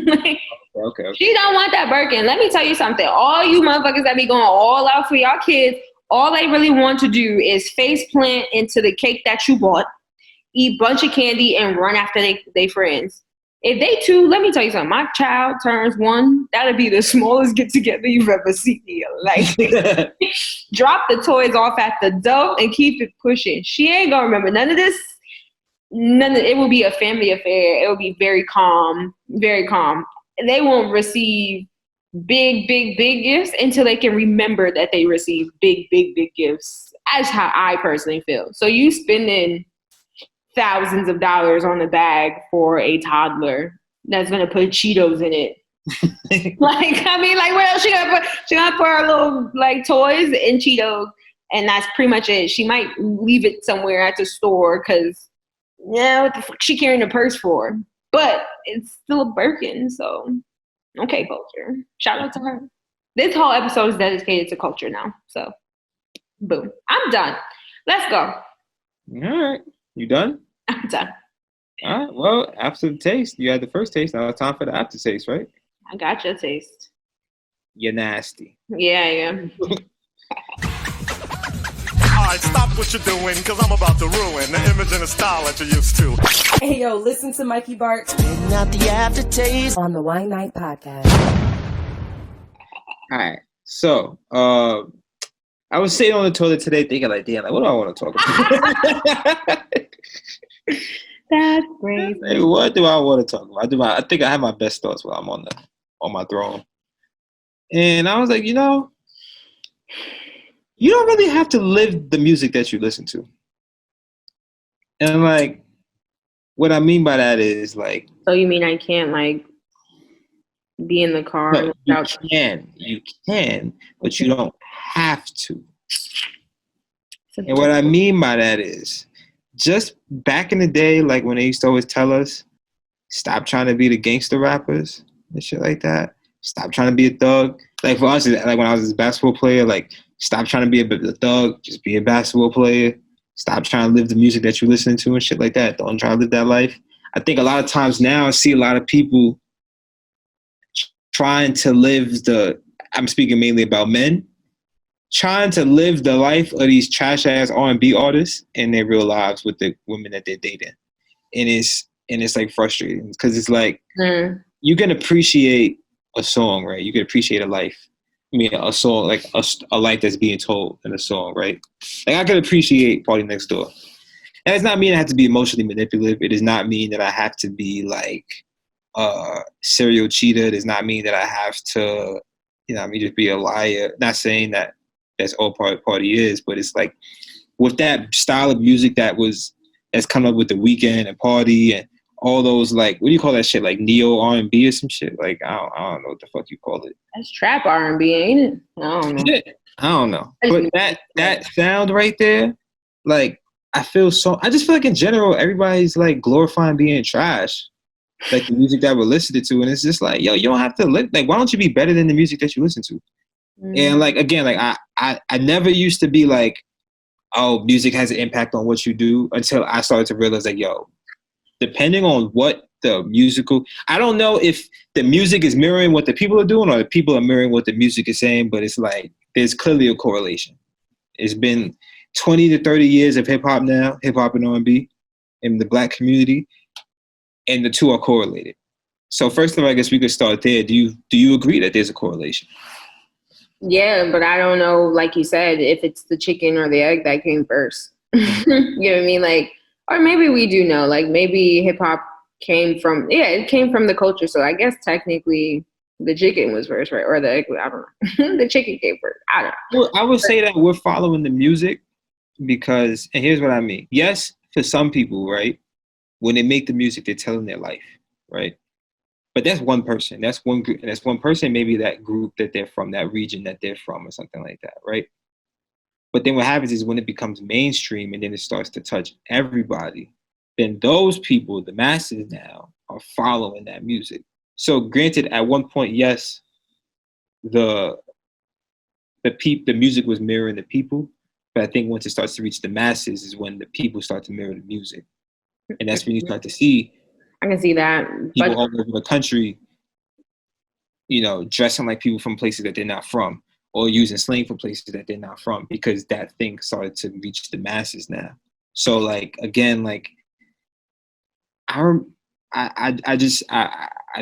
Speaker 2: Like,
Speaker 1: okay.
Speaker 2: She don't want that Birkin. Let me tell you something. All you motherfuckers that be going all out for y'all kids, all they really want to do is face plant into the cake that you bought, eat a bunch of candy, and run after they friends. If they two, let me tell you something. My child turns 1, that'll be the smallest get together you've ever seen in your life. Drop the toys off at the door and keep it pushing. She ain't gonna remember none of this. It will be a family affair. It will be very calm, very calm. They won't receive big gifts until they can remember that they received big gifts. That's how I personally feel. So you spending thousands of dollars on a bag for a toddler that's gonna put Cheetos in it. Like, I mean, like, what else she gonna put? She gonna put her little like toys and Cheetos, and that's pretty much it. She might leave it somewhere at the store because, yeah, what the fuck she carrying a purse for? But it's still a Birkin, so okay, Culture. Shout out to her. This whole episode is dedicated to Culture now. So, boom. I'm done. Let's go.
Speaker 1: All right. You done?
Speaker 2: I'm done.
Speaker 1: All right. Well, after the taste, you had the first taste. Now it's time for the aftertaste, right?
Speaker 2: I got your taste.
Speaker 1: You're nasty.
Speaker 2: Yeah, I am.
Speaker 5: All right, stop what you're doing, because I'm about to ruin the image and the style that you're used to.
Speaker 7: Hey, yo, listen to Mikey Barxxx
Speaker 3: Not the aftertaste.
Speaker 7: on the Wine Night Podcast.
Speaker 1: All right. So, I was sitting on the toilet today thinking like, damn, like, what do I want to talk about?
Speaker 2: That's crazy.
Speaker 1: Like, what do I want to talk about? I think I have my best thoughts while I'm on my throne. And I was like, you don't really have to live the music that you listen to. And like, what I mean by that is like.
Speaker 2: So you mean I can't like be in the car?
Speaker 1: No, you can, but you don't have to. And what I mean by that is, just back in the day, like when they used to always tell us, stop trying to be the gangster rappers and shit like that. Stop trying to be a thug. Like for us, like when I was a basketball player, like stop trying to be a thug, just be a basketball player. Stop trying to live the music that you listen to and shit like that. Don't try to live that life. I think a lot of times now I see a lot of people trying to live I'm speaking mainly about men, trying to live the life of these trash ass R&B artists in their real lives with the women that they're dating. And it's like frustrating because it's like, you can appreciate a song, right? You can appreciate a life. I mean, a song, like a life that's being told in a song, right? Like I can appreciate Party Next Door. And it's not mean I have to be emotionally manipulative. It does not mean that I have to be like serial cheater. It does not mean that I have to, just be a liar. Not saying that that's all Party is, but it's like with that style of music that's come up with The Weeknd and Party and all those, like, what do you call that shit? Like neo R&B or some shit? Like, I don't know what the fuck you call it.
Speaker 2: That's trap R&B, ain't it? I don't know.
Speaker 1: I don't know. But that sound right there, like, I just feel like in general, everybody's like glorifying being trash. Like the music that we're listening to. And it's just like, yo, you don't have to like, why don't you be better than the music that you listen to? And like, again, like I never used to be like, oh, music has an impact on what you do until I started to realize like, yo, depending on what the musical, I don't know if the music is mirroring what the people are doing or the people are mirroring what the music is saying, but it's like there's clearly a correlation. It's been 20 to 30 years of hip hop now, hip hop and R&B in the Black community, and the two are correlated. So first of all, I guess we could start there. Do you agree that there's a correlation?
Speaker 2: Yeah, but I don't know, like you said, if it's the chicken or the egg that came first. You know what I mean? Like, or maybe we do know, like maybe hip hop came from, it came from the culture. So I guess technically the chicken was first, right? Or the egg, I don't know. The chicken came first. I don't know.
Speaker 1: Well, I would say that we're following the music because, and here's what I mean. Yes, for some people, right? When they make the music, they're telling their life, right? But that's one person. That's one group. And that's one person, maybe that group that they're from, that region that they're from or something like that, right? But then what happens is when it becomes mainstream and then it starts to touch everybody, then those people, the masses now, are following that music. So granted, at one point, yes, the music was mirroring the people, but I think once it starts to reach the masses is when the people start to mirror the music. And that's when you start to see,
Speaker 2: I can see that.
Speaker 1: People all over the country, dressing like people from places that they're not from, or using slang from places that they're not from, because that thing started to reach the masses now. So like, again, like I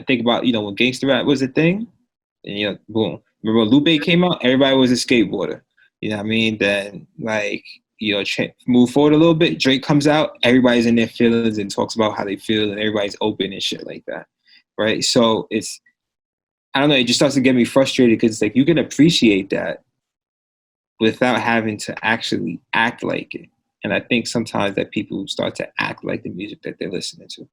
Speaker 1: think about, when gangster rap was a thing, and boom. Remember when Lupe came out, everybody was a skateboarder. You know what I mean? Then like, move forward a little bit, Drake comes out, everybody's in their feelings and talks about how they feel, and everybody's open and shit like that, right? So I don't know, it just starts to get me frustrated because it's like you can appreciate that without having to actually act like it. And I think sometimes that people start to act like the music that they're listening to.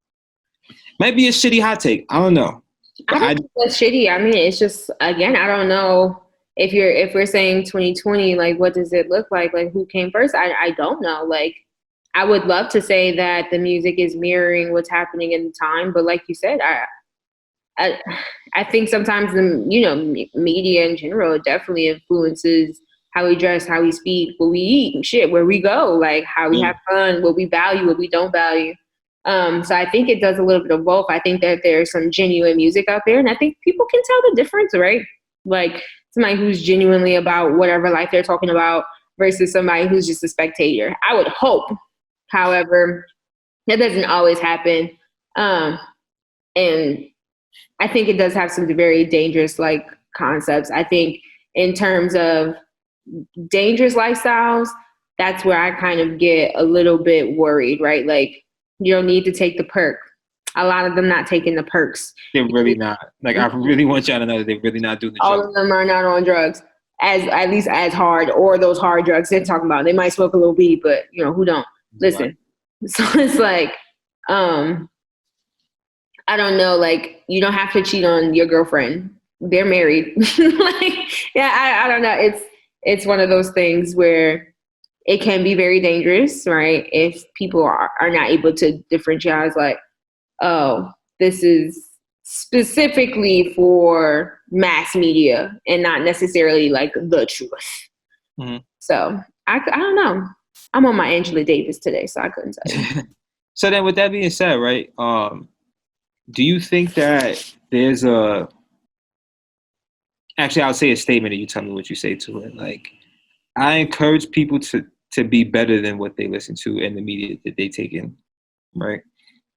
Speaker 1: Might be a shitty hot take, I don't know.
Speaker 2: I don't think that's shitty. I mean, it's just, again, I don't know. If we're saying 2020, like, what does it look like? Like, who came first? I don't know. Like, I would love to say that the music is mirroring what's happening in the time, but like you said, I think sometimes the media in general definitely influences how we dress, how we speak, what we eat, and shit, where we go, like how we have fun, what we value, what we don't value. So I think it does a little bit of both. I think that there's some genuine music out there, and I think people can tell the difference, right? Like somebody who's genuinely about whatever life they're talking about versus somebody who's just a spectator. I would hope, however, that doesn't always happen. And I think it does have some very dangerous like concepts. I think in terms of dangerous lifestyles, that's where I kind of get a little bit worried, right? Like you don't need to take the perk. A lot of them not taking the perks.
Speaker 1: They're really not. Like I really want y'all to know that they're really not doing the
Speaker 2: All
Speaker 1: drugs.
Speaker 2: of them are not on drugs at least as hard, or those hard drugs they're talking about. They might smoke a little weed, but who don't? Listen. Right. So it's like, I don't know, like you don't have to cheat on your girlfriend. They're married. I don't know. It's one of those things where it can be very dangerous, right? If people are not able to differentiate, like, oh, this is specifically for mass media and not necessarily like the truth. Mm-hmm. So I don't know. I'm on my Angela Davis today, so I couldn't tell you.
Speaker 1: So then with that being said, right, do you think that there's actually I'll say a statement and you tell me what you say to it. Like, I encourage people to be better than what they listen to in the media that they take in, right?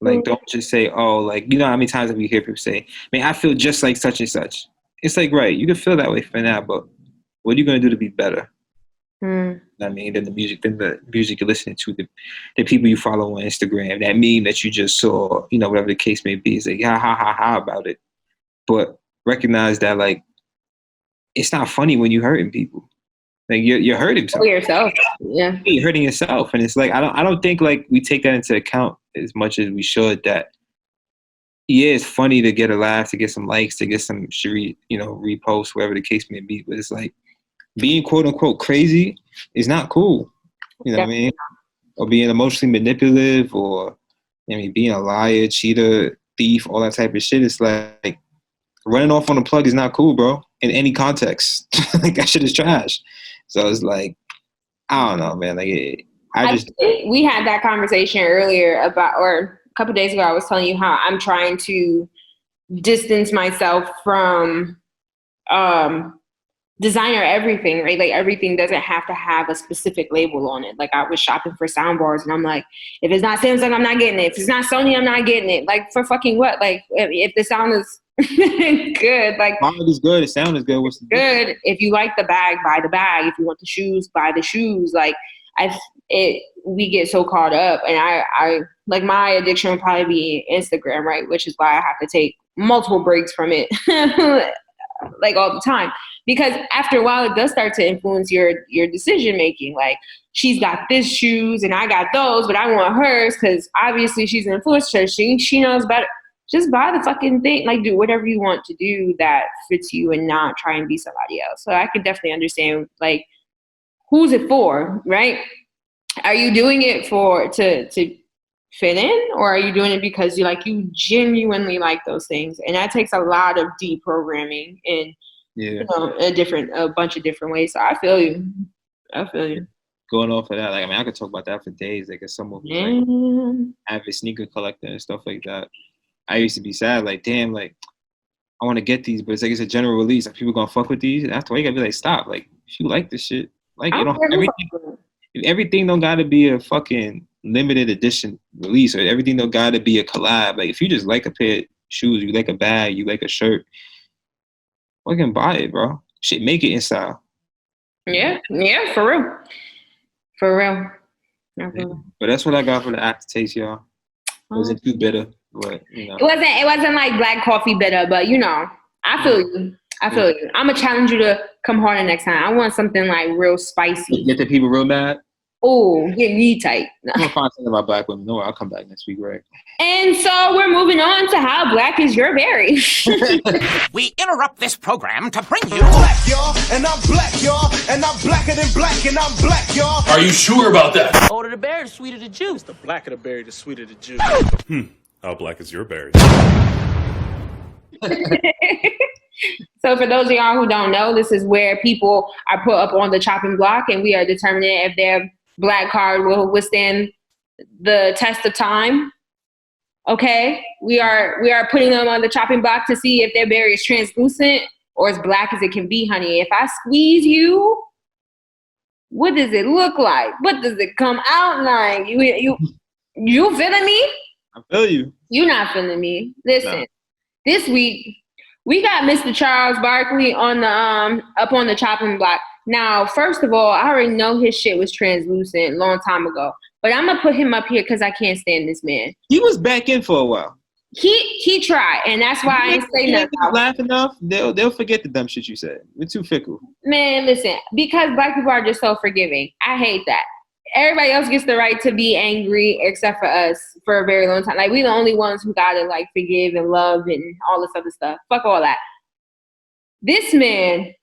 Speaker 1: Like, don't just say, oh, like, how many times have you hear people say, man, I feel just like such and such. It's like, right, you can feel that way for now, but what are you going to do to be better? I mean, than the music you're listening to, the people you follow on Instagram, that meme that you just saw, whatever the case may be, it's like, ha, ha, ha, ha about it. But recognize that, like, it's not funny when you're hurting people. Like, you're hurting
Speaker 2: yourself. Yeah.
Speaker 1: You're hurting yourself. And it's like, I don't think, like, we take that into account as much as we should, that, yeah, it's funny to get a laugh, to get some likes, to get some, reposts, whatever the case may be. But it's like, being quote unquote crazy is not cool. You know what I mean? Or being emotionally manipulative, or being a liar, cheater, thief, all that type of shit. It's like running off on a plug is not cool, bro. In any context, like that shit is trash. So it's like, I don't know, man. Like I think
Speaker 2: we had that conversation earlier about, or couple days ago, I was telling you how I'm trying to distance myself from designer everything, right? Like everything doesn't have to have a specific label on it. Like I was shopping for soundbars and I'm like, if it's not Samsung, I'm not getting it. If it's not Sony, I'm not getting it. Like for fucking what? Like if the sound is good, like
Speaker 1: sound is good, the sound is good. What's the
Speaker 2: good. If you like the bag, buy the bag. If you want the shoes, buy the shoes. Like we get so caught up, and I like my addiction would probably be Instagram, right? Which is why I have to take multiple breaks from it, like all the time. Because after a while, it does start to influence your decision making. Like she's got this shoes and I got those, but I want hers because obviously she's an influencer. She knows better. Just buy the fucking thing. Like do whatever you want to do that fits you and not try and be somebody else. So I could definitely understand like who's it for, right? Are you doing it to fit in, or are you doing it because you genuinely like those things? And that takes a lot of deprogramming and a bunch of different ways. So I feel you.
Speaker 1: Going off of that, like I could talk about that for days. Like as someone who's like avid sneaker collector and stuff like that, I used to be sad. Like damn, like I want to get these, but it's like it's a general release. Like people gonna fuck with these, and after you gotta be like, stop. Like if you like this shit, like you don't everything don't gotta be a fucking limited edition release, or everything don't gotta be a collab. Like if you just like a pair of shoes, you like a bag, you like a shirt, fucking buy it, bro. Shit, make it in style.
Speaker 2: Yeah, for real.
Speaker 1: Yeah. But that's what I got for the aftertaste, y'all. It wasn't too bitter, but
Speaker 2: it wasn't like black coffee bitter, but I feel you. I'm gonna challenge you to come harder next time. I want something like real spicy.
Speaker 1: Get the people real mad.
Speaker 2: Oh, get me tight.
Speaker 1: I'm gonna find something about black women. No, I'll come back next week, right?
Speaker 2: And so we're moving on to how black is your berry.
Speaker 8: We interrupt this program to bring you
Speaker 5: Black, y'all, and I'm black, y'all, and I'm blacker than black, and I'm black, y'all.
Speaker 9: Are you sure about that?
Speaker 3: Older the berry, the sweeter the juice.
Speaker 10: The blacker the berry, the sweeter the juice.
Speaker 6: How black is your berry?
Speaker 2: So for those of y'all who don't know, this is where people are put up on the chopping block, and we are determining if their black card will withstand the test of time. Okay, we are putting them on the chopping block to see if their berry is translucent or as black as it can be, honey. If I squeeze you, what does it look like? What does it come out like? You feeling me?
Speaker 1: I feel you.
Speaker 2: You not feeling me? Listen, This week we got Mr. Charles Barkley on the up on the chopping block. Now, first of all, I already know his shit was translucent a long time ago, but I'm gonna put him up here because I can't stand this man.
Speaker 1: He was back in for a while.
Speaker 2: He tried, and that's why I ain't say nothing.
Speaker 1: Laugh enough, they'll forget the dumb shit you said. We're too fickle.
Speaker 2: Man, listen, because black people are just so forgiving. I hate that. Everybody else gets the right to be angry except for us for a very long time. Like, we the only ones who gotta like forgive and love and all this other stuff. Fuck all that. This man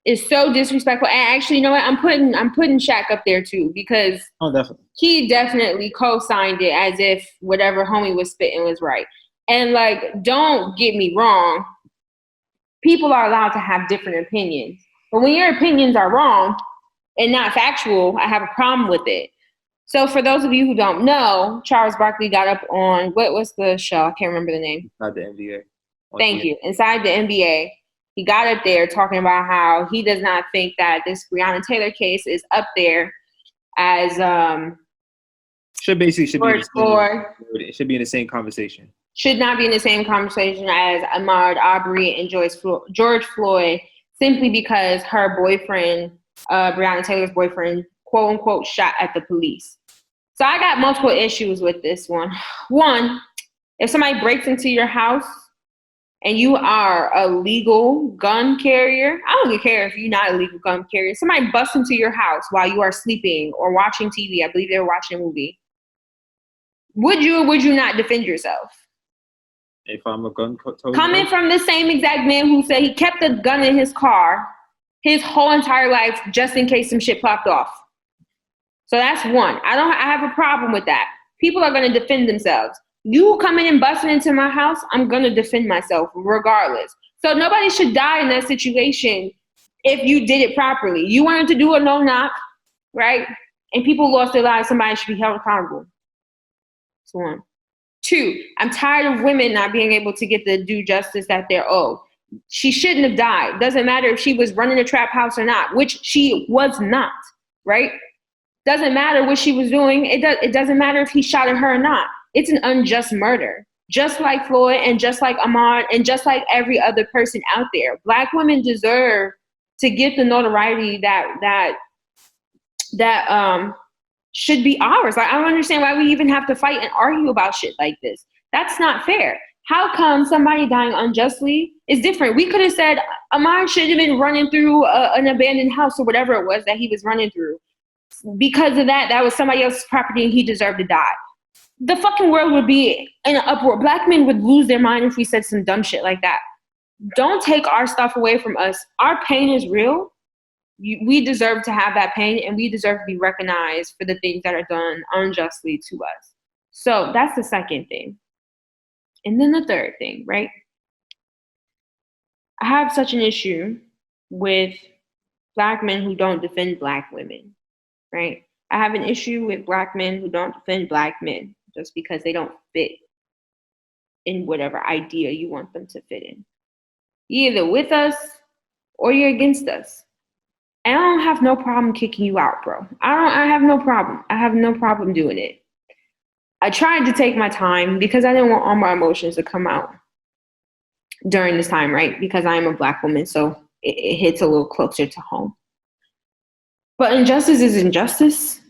Speaker 2: is so disrespectful. And actually, you know what? I'm putting Shaq up there too, because
Speaker 1: definitely.
Speaker 2: He definitely co-signed it as if whatever homie was spitting was right. And like, don't get me wrong, people are allowed to have different opinions. But when your opinions are wrong and not factual, I have a problem with it. So for those of you who don't know, Charles Barkley got up on, what was the show? I can't remember the name.
Speaker 1: Inside the NBA.
Speaker 2: Thank you. Inside the NBA. He got up there talking about how he does not think that this Breonna Taylor case is up there as
Speaker 1: should be in the same conversation.
Speaker 2: Should not be in the same conversation as Ahmaud Arbery and George Floyd, simply because her boyfriend, Breonna Taylor's boyfriend, quote unquote, shot at the police. So I got multiple issues with this one. One, if somebody breaks into your house and you are a legal gun carrier, I don't care if you're not a legal gun carrier. Somebody busts into your house while you are sleeping or watching TV. I believe they were watching a movie. Would you or would you not defend yourself?
Speaker 1: If I'm a gun toter?
Speaker 2: Coming from the same exact man who said he kept a gun in his car his whole entire life just in case some shit popped off. So that's one. I have a problem with that. People are going to defend themselves. You coming and busting into my house, I'm going to defend myself regardless. So nobody should die in that situation if you did it properly. You wanted to do a no-knock, right? And people lost their lives. Somebody should be held accountable. That's one. 2, I'm tired of women not being able to get the due justice that they're owed. She shouldn't have died. Doesn't matter if she was running a trap house or not, which she was not, right? Doesn't matter what she was doing. It doesn't matter if he shot at her or not. It's an unjust murder. Just like Floyd and just like Ahmaud and just like every other person out there. Black women deserve to get the notoriety that should be ours. Like, I don't understand why we even have to fight and argue about shit like this. That's not fair. How come somebody dying unjustly is different? We could have said Ahmaud should have been running through an abandoned house or whatever it was that he was running through. Because of that was somebody else's property and he deserved to die. The fucking world would be in an uproar. Black men would lose their mind if we said some dumb shit like that. Don't take our stuff away from us. Our pain is real. We deserve to have that pain, and we deserve to be recognized for the things that are done unjustly to us. So that's the second thing. And then the third thing, right? I have such an issue with Black men who don't defend Black women, right? I have an issue with Black men who don't defend Black men just because they don't fit in whatever idea you want them to fit in. You're either with us or you're against us. And I don't have no problem kicking you out, bro. I have no problem. I have no problem doing it. I tried to take my time because I didn't want all my emotions to come out during this time, right? Because I am a Black woman, so it hits a little closer to home. But injustice is injustice.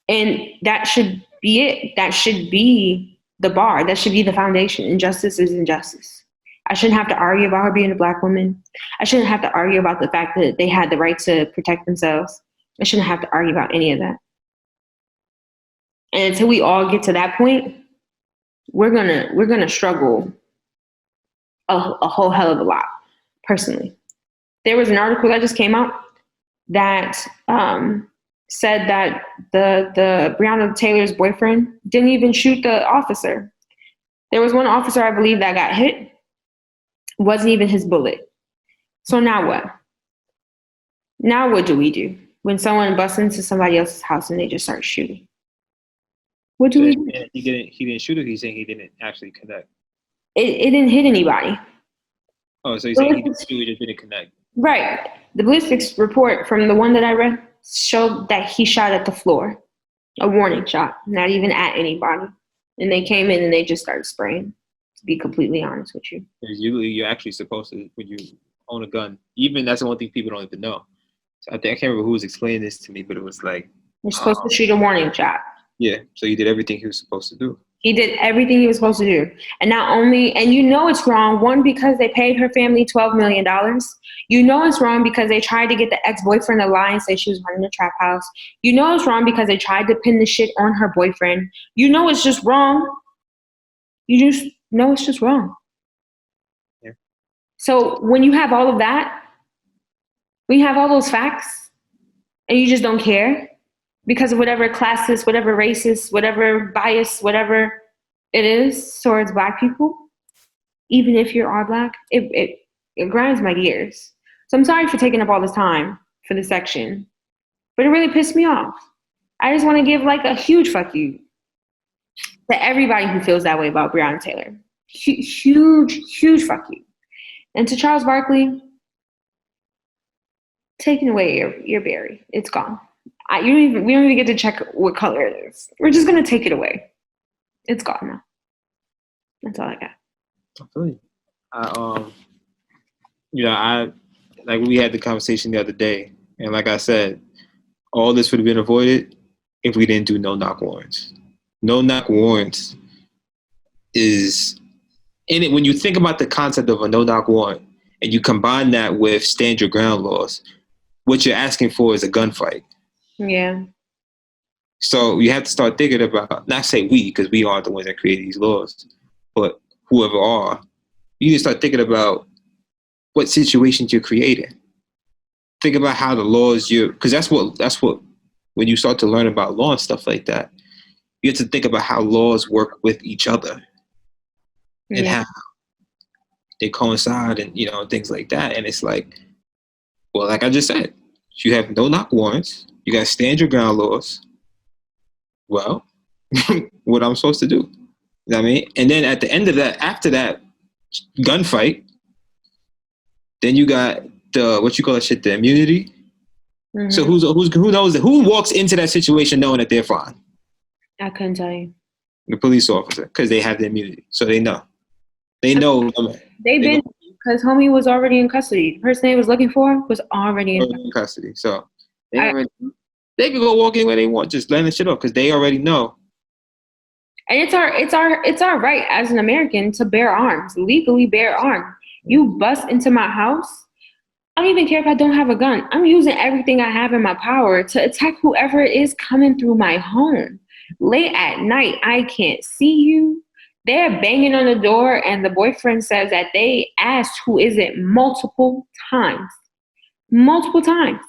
Speaker 2: And that should be it. That should be the bar. That should be the foundation. Injustice is injustice. I shouldn't have to argue about her being a Black woman. I shouldn't have to argue about the fact that they had the right to protect themselves. I shouldn't have to argue about any of that. And until we all get to that point, we're gonna struggle a whole hell of a lot, personally. There was an article that just came out that said that the Breonna Taylor's boyfriend didn't even shoot the officer. There was one officer, I believe, that got hit. It wasn't even his bullet. So now what? Now what do we do when someone busts into somebody else's house and they just start shooting? What do we do?
Speaker 1: He didn't shoot it. He's saying he didn't actually connect.
Speaker 2: It didn't hit anybody.
Speaker 1: Oh, so he's saying he didn't shoot, he just didn't connect.
Speaker 2: Right. The ballistics report from the one that I read showed that he shot at the floor. A warning shot, not even at anybody. And they came in and they just started spraying, to be completely honest with you.
Speaker 1: You're actually supposed to, when you own a gun, even that's the one thing people don't even know. So I can't remember who was explaining this to me, but it was like,
Speaker 2: you're supposed to shoot a warning shot.
Speaker 1: Yeah, so he did everything he was supposed to do.
Speaker 2: He did everything he was supposed to do. And not only, and you know it's wrong, one, because they paid her family $12 million. You know it's wrong because they tried to get the ex-boyfriend to lie and say she was running a trap house. You know it's wrong because they tried to pin the shit on her boyfriend. You know it's just wrong. You just know it's just wrong.
Speaker 1: Yeah.
Speaker 2: So when you have all of that, when you have all those facts, and you just don't care, because of whatever classist, whatever racist, whatever bias, whatever it is towards Black people, even if you're all Black, it grinds my gears. So I'm sorry for taking up all this time for this section, but it really pissed me off. I just want to give like a huge fuck you to everybody who feels that way about Breonna Taylor. Huge fuck you. And to Charles Barkley, taking away your berry. It's gone. We don't even get to check what color it is. We're just gonna take it away. It's gone now. That's all I got.
Speaker 1: I feel you. I like we had the conversation the other day, and like I said, all this would have been avoided if we didn't do no-knock warrants. No-knock warrants is in it. When you think about the concept of a no-knock warrant, and you combine that with stand your ground laws, what you're asking for is a gunfight.
Speaker 2: Yeah.
Speaker 1: So you have to start thinking about, not say we, because we aren't the ones that create these laws, but whoever are, you need to start thinking about what situations you're creating. Think about how the laws because that's what, when you start to learn about law and stuff like that, you have to think about how laws work with each other and how they coincide and, things like that. And it's like, well, like I just said, you have no-knock warrants. You got stand your ground laws. Well, what I'm supposed to do. You know what I mean? And then at the end of that, after that gunfight, then you got the what you call that shit, the immunity. Mm-hmm. So who knows that? Who walks into that situation knowing that they're fine?
Speaker 2: I couldn't tell you.
Speaker 1: The police officer, because they have the immunity, so they know. They know.
Speaker 2: They've been because homie was already in custody. The person they was looking for was already in
Speaker 1: custody. So they can go walk anywhere they want, just laying the shit up because they already know.
Speaker 2: And it's our right as an American to bear arms, legally bear arms. You bust into my house, I don't even care if I don't have a gun. I'm using everything I have in my power to attack whoever it is coming through my home. Late at night, I can't see you. They're banging on the door, and the boyfriend says that they asked who is it multiple times. Multiple times.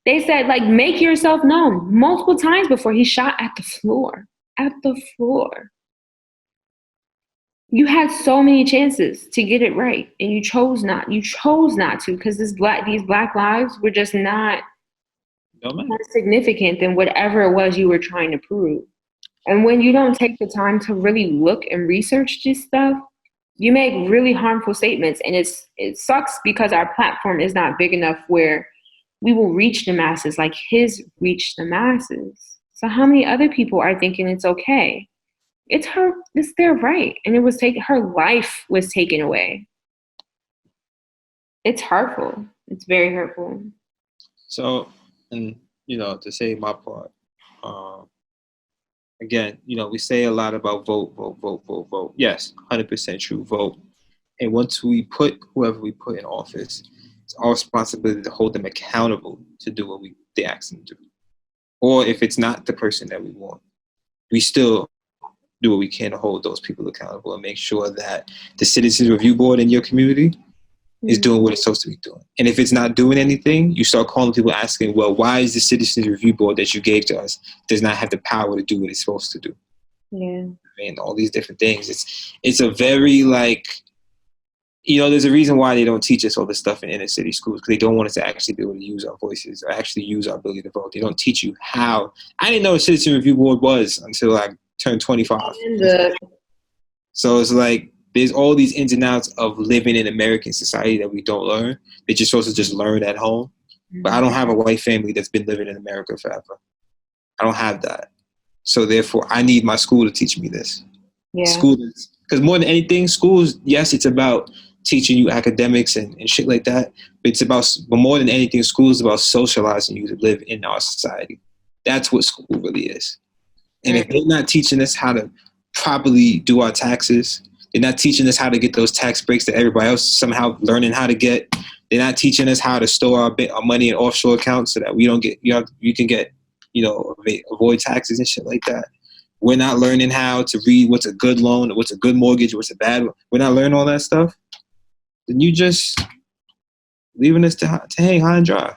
Speaker 2: They said, like, make yourself known multiple times before he shot at the floor. At the floor. You had so many chances to get it right, and you chose not. You chose not to because these black lives were just not more significant than whatever it was you were trying to prove. And when you don't take the time to really look and research this stuff, you make really harmful statements. And it sucks because our platform is not big enough where we will reach the masses like his reached the masses. So how many other people are thinking it's okay? It's their right. And her life was taken away. It's hurtful. It's very hurtful.
Speaker 1: So, and, to say my part, again, we say a lot about vote. Yes, 100% true, vote. And once we put whoever we put in office, it's our responsibility to hold them accountable to do what they ask them to do. Or if it's not the person that we want, we still do what we can to hold those people accountable and make sure that the Citizens Review Board in your community is doing what it's supposed to be doing. And if it's not doing anything, you start calling people asking, well, why is the Citizens Review Board that you gave to us does not have the power to do what it's supposed to do?
Speaker 2: Yeah.
Speaker 1: And all these different things. It's a very there's a reason why they don't teach us all this stuff in inner city schools, because they don't want us to actually be able to use our voices or actually use our ability to vote. They don't teach you how. I didn't know what Citizen Review Board was until I turned 25. So it's like there's all these ins and outs of living in American society that we don't learn. That you're supposed to just learn at home. But I don't have a white family that's been living in America forever. I don't have that. So therefore, I need my school to teach me this.
Speaker 2: Yeah.
Speaker 1: Because more than anything, schools, yes, it's about teaching you academics and shit like that. But more than anything, school is about socializing you to live in our society. That's what school really is. And if they're not teaching us how to properly do our taxes, they're not teaching us how to get those tax breaks that everybody else is somehow learning how to get. They're not teaching us how to store our money in offshore accounts so that we don't get, you can get, avoid taxes and shit like that. We're not learning how to read what's a good loan, what's a good mortgage, what's a bad one. We're not learning all that stuff. Then you just leaving us to hang high and dry.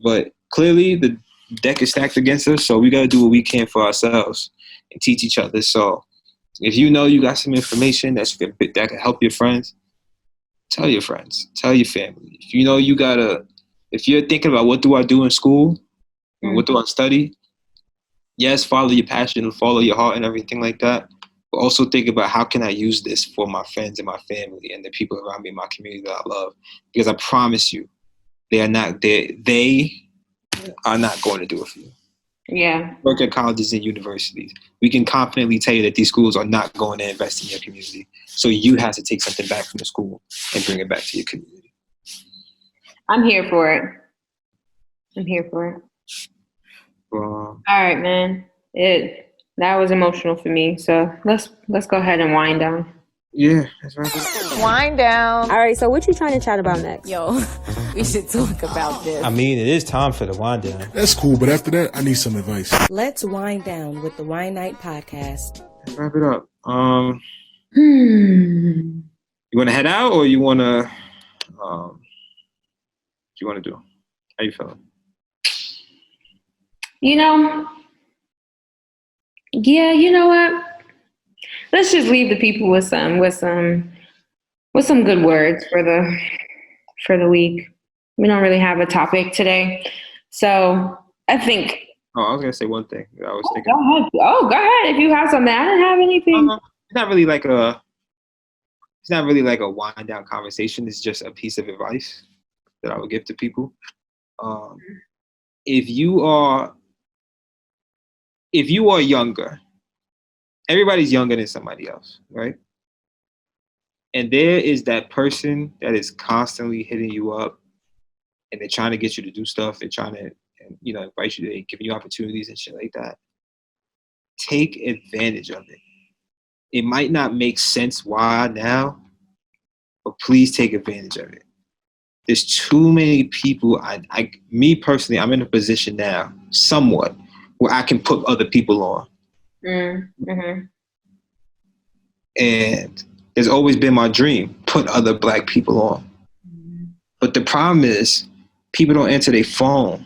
Speaker 1: But clearly the deck is stacked against us, so we got to do what we can for ourselves and teach each other. So if you got some information that can help your friends, tell your friends, tell your family. If if you're thinking about what do I do in school, what do I study, yes, follow your passion and follow your heart and everything like that. But also think about how can I use this for my friends and my family and the people around me in my community that I love. Because I promise you, they are not going to do it for you.
Speaker 2: Yeah.
Speaker 1: Work at colleges and universities. We can confidently tell you that these schools are not going to invest in your community. So you have to take something back from the school and bring it back to your community.
Speaker 2: I'm here for it. All right, man. That was emotional for me. So let's go ahead and wind down.
Speaker 1: Yeah, that's right.
Speaker 9: Wind down.
Speaker 7: All right, so what you trying to chat about next?
Speaker 9: Yo, we should talk about this.
Speaker 3: I mean, it is time for the wind down.
Speaker 10: That's cool, but after that, I need some advice.
Speaker 7: Let's wind down with the Wine Night podcast.
Speaker 1: Let's wrap it up. You want to head out, or you want to? What you want to do? How you feeling?
Speaker 2: Yeah, you know what? Let's just leave the people with some good words for the week. We don't really have a topic today. So I think
Speaker 1: Oh, I was gonna say one thing that I was thinking.
Speaker 2: Go ahead. Oh, go ahead. If you have something, I didn't have anything.
Speaker 1: It's not really like a wind down conversation. It's just a piece of advice that I would give to people. If you are younger, everybody's younger than somebody else, right? And there is that person that is constantly hitting you up, and they're trying to get you to do stuff. They're trying to, invite you. They're giving you opportunities and shit like that. Take advantage of it. It might not make sense why now, but please take advantage of it. There's too many people. Me personally, I'm in a position now, somewhat, where I can put other people on.
Speaker 2: Mm-hmm.
Speaker 1: And it's always been my dream, put other Black people on. But the problem is, people don't answer their phone.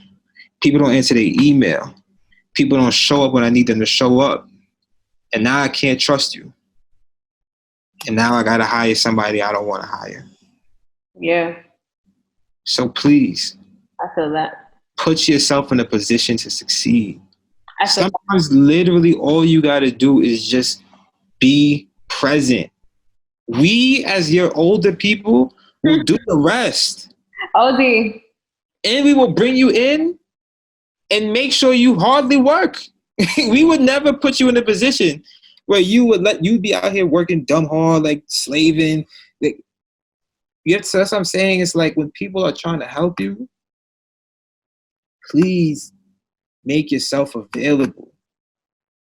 Speaker 1: People don't answer their email. People don't show up when I need them to show up. And now I can't trust you. And now I got to hire somebody I don't want to hire.
Speaker 2: Yeah.
Speaker 1: So please.
Speaker 2: I feel that.
Speaker 1: Put yourself in a position to succeed. Sometimes literally all you got to do is just be present. We, as your older people, will do the rest.
Speaker 2: OD.
Speaker 1: And we will bring you in and make sure you hardly work. We would never put you in a position where you would let you be out here working dumb hard, like slaving. So that's what I'm saying. It's like when people are trying to help you, please make yourself available.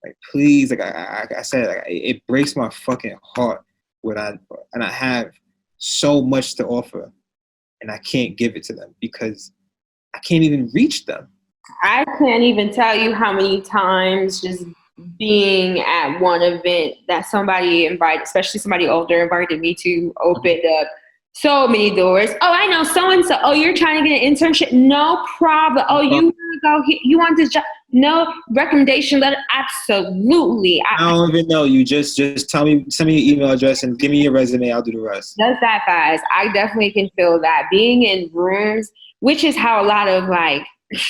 Speaker 1: Like, please, like I said, like, it breaks my fucking heart when I have so much to offer and I can't give it to them because I can't even reach them.
Speaker 2: I can't even tell you how many times just being at one event that somebody invited, especially somebody older, invited me to, opened up so many doors. Oh, I know so-and-so. Oh, you're trying to get an internship? No problem. Oh, you want to go here? You want this job? No recommendation letter? Absolutely.
Speaker 1: I don't even know. You just tell me, send me your email address and give me your resume. I'll do the rest.
Speaker 2: Just that fast. I definitely can feel that. Being in rooms, which is how a lot of like,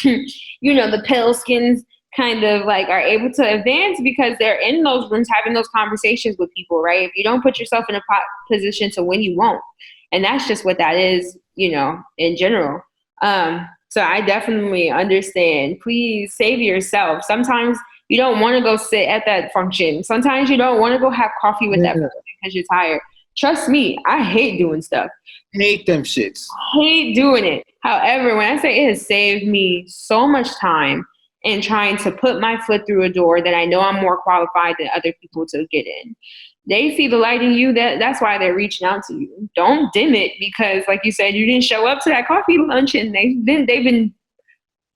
Speaker 2: the pale skins kind of like are able to advance because they're in those rooms having those conversations with people, right? If you don't put yourself in a position to win, you won't. And that's just what that is, in general. So I definitely understand. Please save yourself. Sometimes you don't want to go sit at that function. Sometimes you don't want to go have coffee with that person because you're tired. Trust me, I hate doing stuff.
Speaker 1: Hate them shits.
Speaker 2: Hate doing it. However, when I say it has saved me so much time in trying to put my foot through a door that I know I'm more qualified than other people to get in. They see the light in you. That's why they're reaching out to you. Don't dim it because, like you said, you didn't show up to that coffee lunch and they've been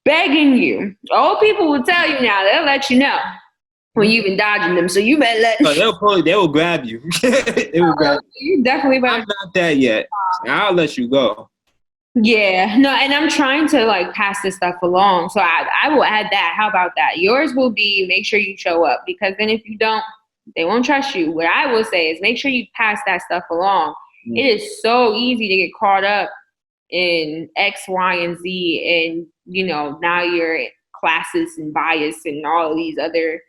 Speaker 2: begging you. Old people will tell you now. They'll let you know when you've been dodging them. So you better let.
Speaker 1: They will grab you. They will grab you.
Speaker 2: You definitely better.
Speaker 1: I'm not that yet. I'll let you go.
Speaker 2: Yeah, no, and I'm trying to like pass this stuff along. So I will add that. How about that? Yours will be make sure you show up because then if you don't, they won't trust you. What I will say is make sure you pass that stuff along. Mm. It is so easy to get caught up in X, Y, and Z, and now your classes and bias and all of these other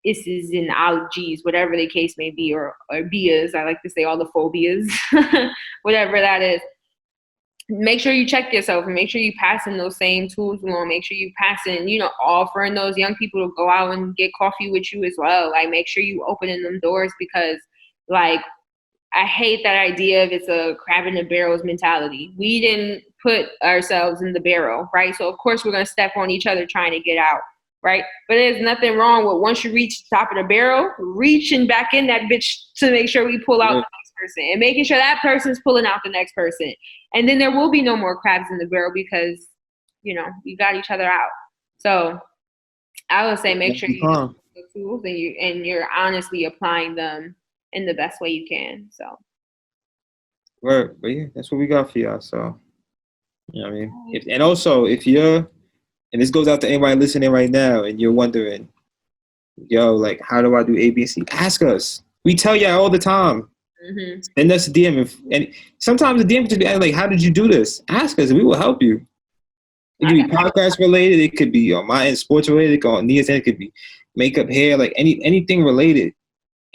Speaker 2: isses and ologies, whatever the case may be, or bias. I like to say all the phobias, whatever that is. Make sure you check yourself and make sure you passing those same tools along. Make sure you passing, offering those young people to go out and get coffee with you as well. Like, make sure you opening them doors because, like, I hate that idea of it's a crab in the barrels mentality. We didn't put ourselves in the barrel, right? So, of course, we're going to step on each other trying to get out, right? But there's nothing wrong with once you reach the top of the barrel, reaching back in that bitch to make sure we pull out the next person and making sure that person's pulling out the next person. And then there will be no more crabs in the barrel because, you got each other out. So I would say make sure you use the tools and you're honestly applying them in the best way you can. So.
Speaker 1: Right, but yeah, that's what we got for y'all. So, what I mean? If you're, and this goes out to anybody listening right now and you're wondering, like, how do I do A, B, and C? Ask us. We tell y'all all the time. Mm-hmm. Send us a DM. And sometimes the DM can be like, how did you do this? Ask us. We will help you. It could be podcast related. It could be on my end, sports related. It could on Nia's end. It could be makeup, hair, like anything related.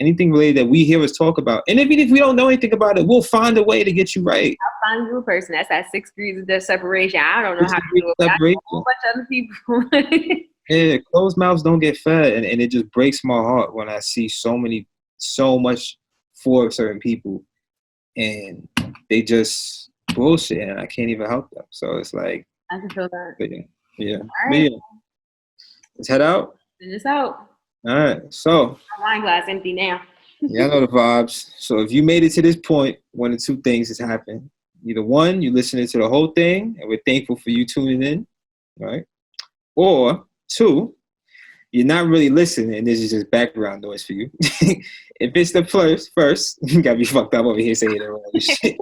Speaker 1: Anything related that we hear us talk about. And even if we don't know anything about it, we'll find a way to get you right.
Speaker 2: I'll find you a person. That's that 6 degrees of separation. I don't know how to do it. I know a whole bunch of other people.
Speaker 1: Yeah, closed mouths don't get fed. And it just breaks my heart when I see so much for certain people. And they just bullshit. And I can't even help them. So it's like.
Speaker 2: I can feel that.
Speaker 1: Yeah.
Speaker 2: All right.
Speaker 1: Yeah. Let's head out.
Speaker 2: Send this out.
Speaker 1: All right. So.
Speaker 2: My wine glass empty now.
Speaker 1: Yeah, I know the vibes. So if you made it to this point, one of two things has happened. Either one, you're listening to the whole thing, and we're thankful for you tuning in, right? Or two, you're not really listening, and this is just background noise for you. If it's the first, you gotta be fucked up over here saying the wrong shit.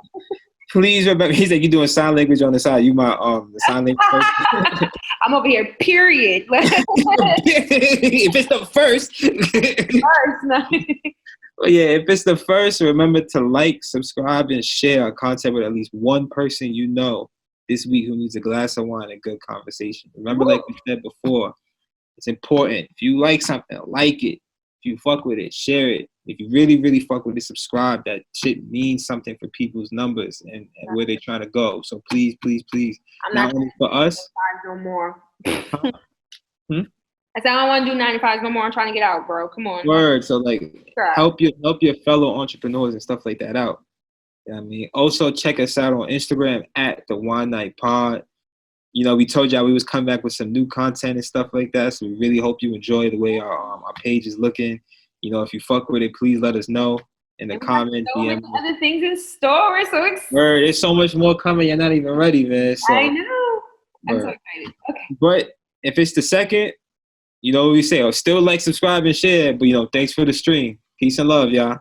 Speaker 1: Please remember, he's like, you're doing sign language on the side. You my the sign language person.
Speaker 2: I'm over here, period.
Speaker 1: If it's the first. Well, yeah, if it's the first, remember to like, subscribe, and share our content with at least one person you know this week who needs a glass of wine and good conversation. Remember, like we said before, it's important. If you like something, like it. If you fuck with it, share it. If you really, really fuck with it, subscribe. That shit means something for people's numbers and where they're trying to go. So please, please, please.
Speaker 2: I'm not
Speaker 1: only for us.
Speaker 2: No more. I said I don't want to do 95s no more. I'm trying to get out, bro. Come on.
Speaker 1: Word. So like, help your fellow entrepreneurs and stuff like that out. You know what I mean? Also, check us out on Instagram at the Wine Night Pod. You know, we told y'all we was coming back with some new content and stuff like that. So we really hope you enjoy the way our page is looking. You know, if you fuck with it, please let us know in the comments.
Speaker 2: So many other things in store. We're so excited.
Speaker 1: Word, there's so much more coming. You're not even ready, man. So,
Speaker 2: I know. I'm so excited. Okay.
Speaker 1: But if it's the second, you know what we say. Still like, subscribe, and share. But, you know, thanks for the stream. Peace and love, y'all.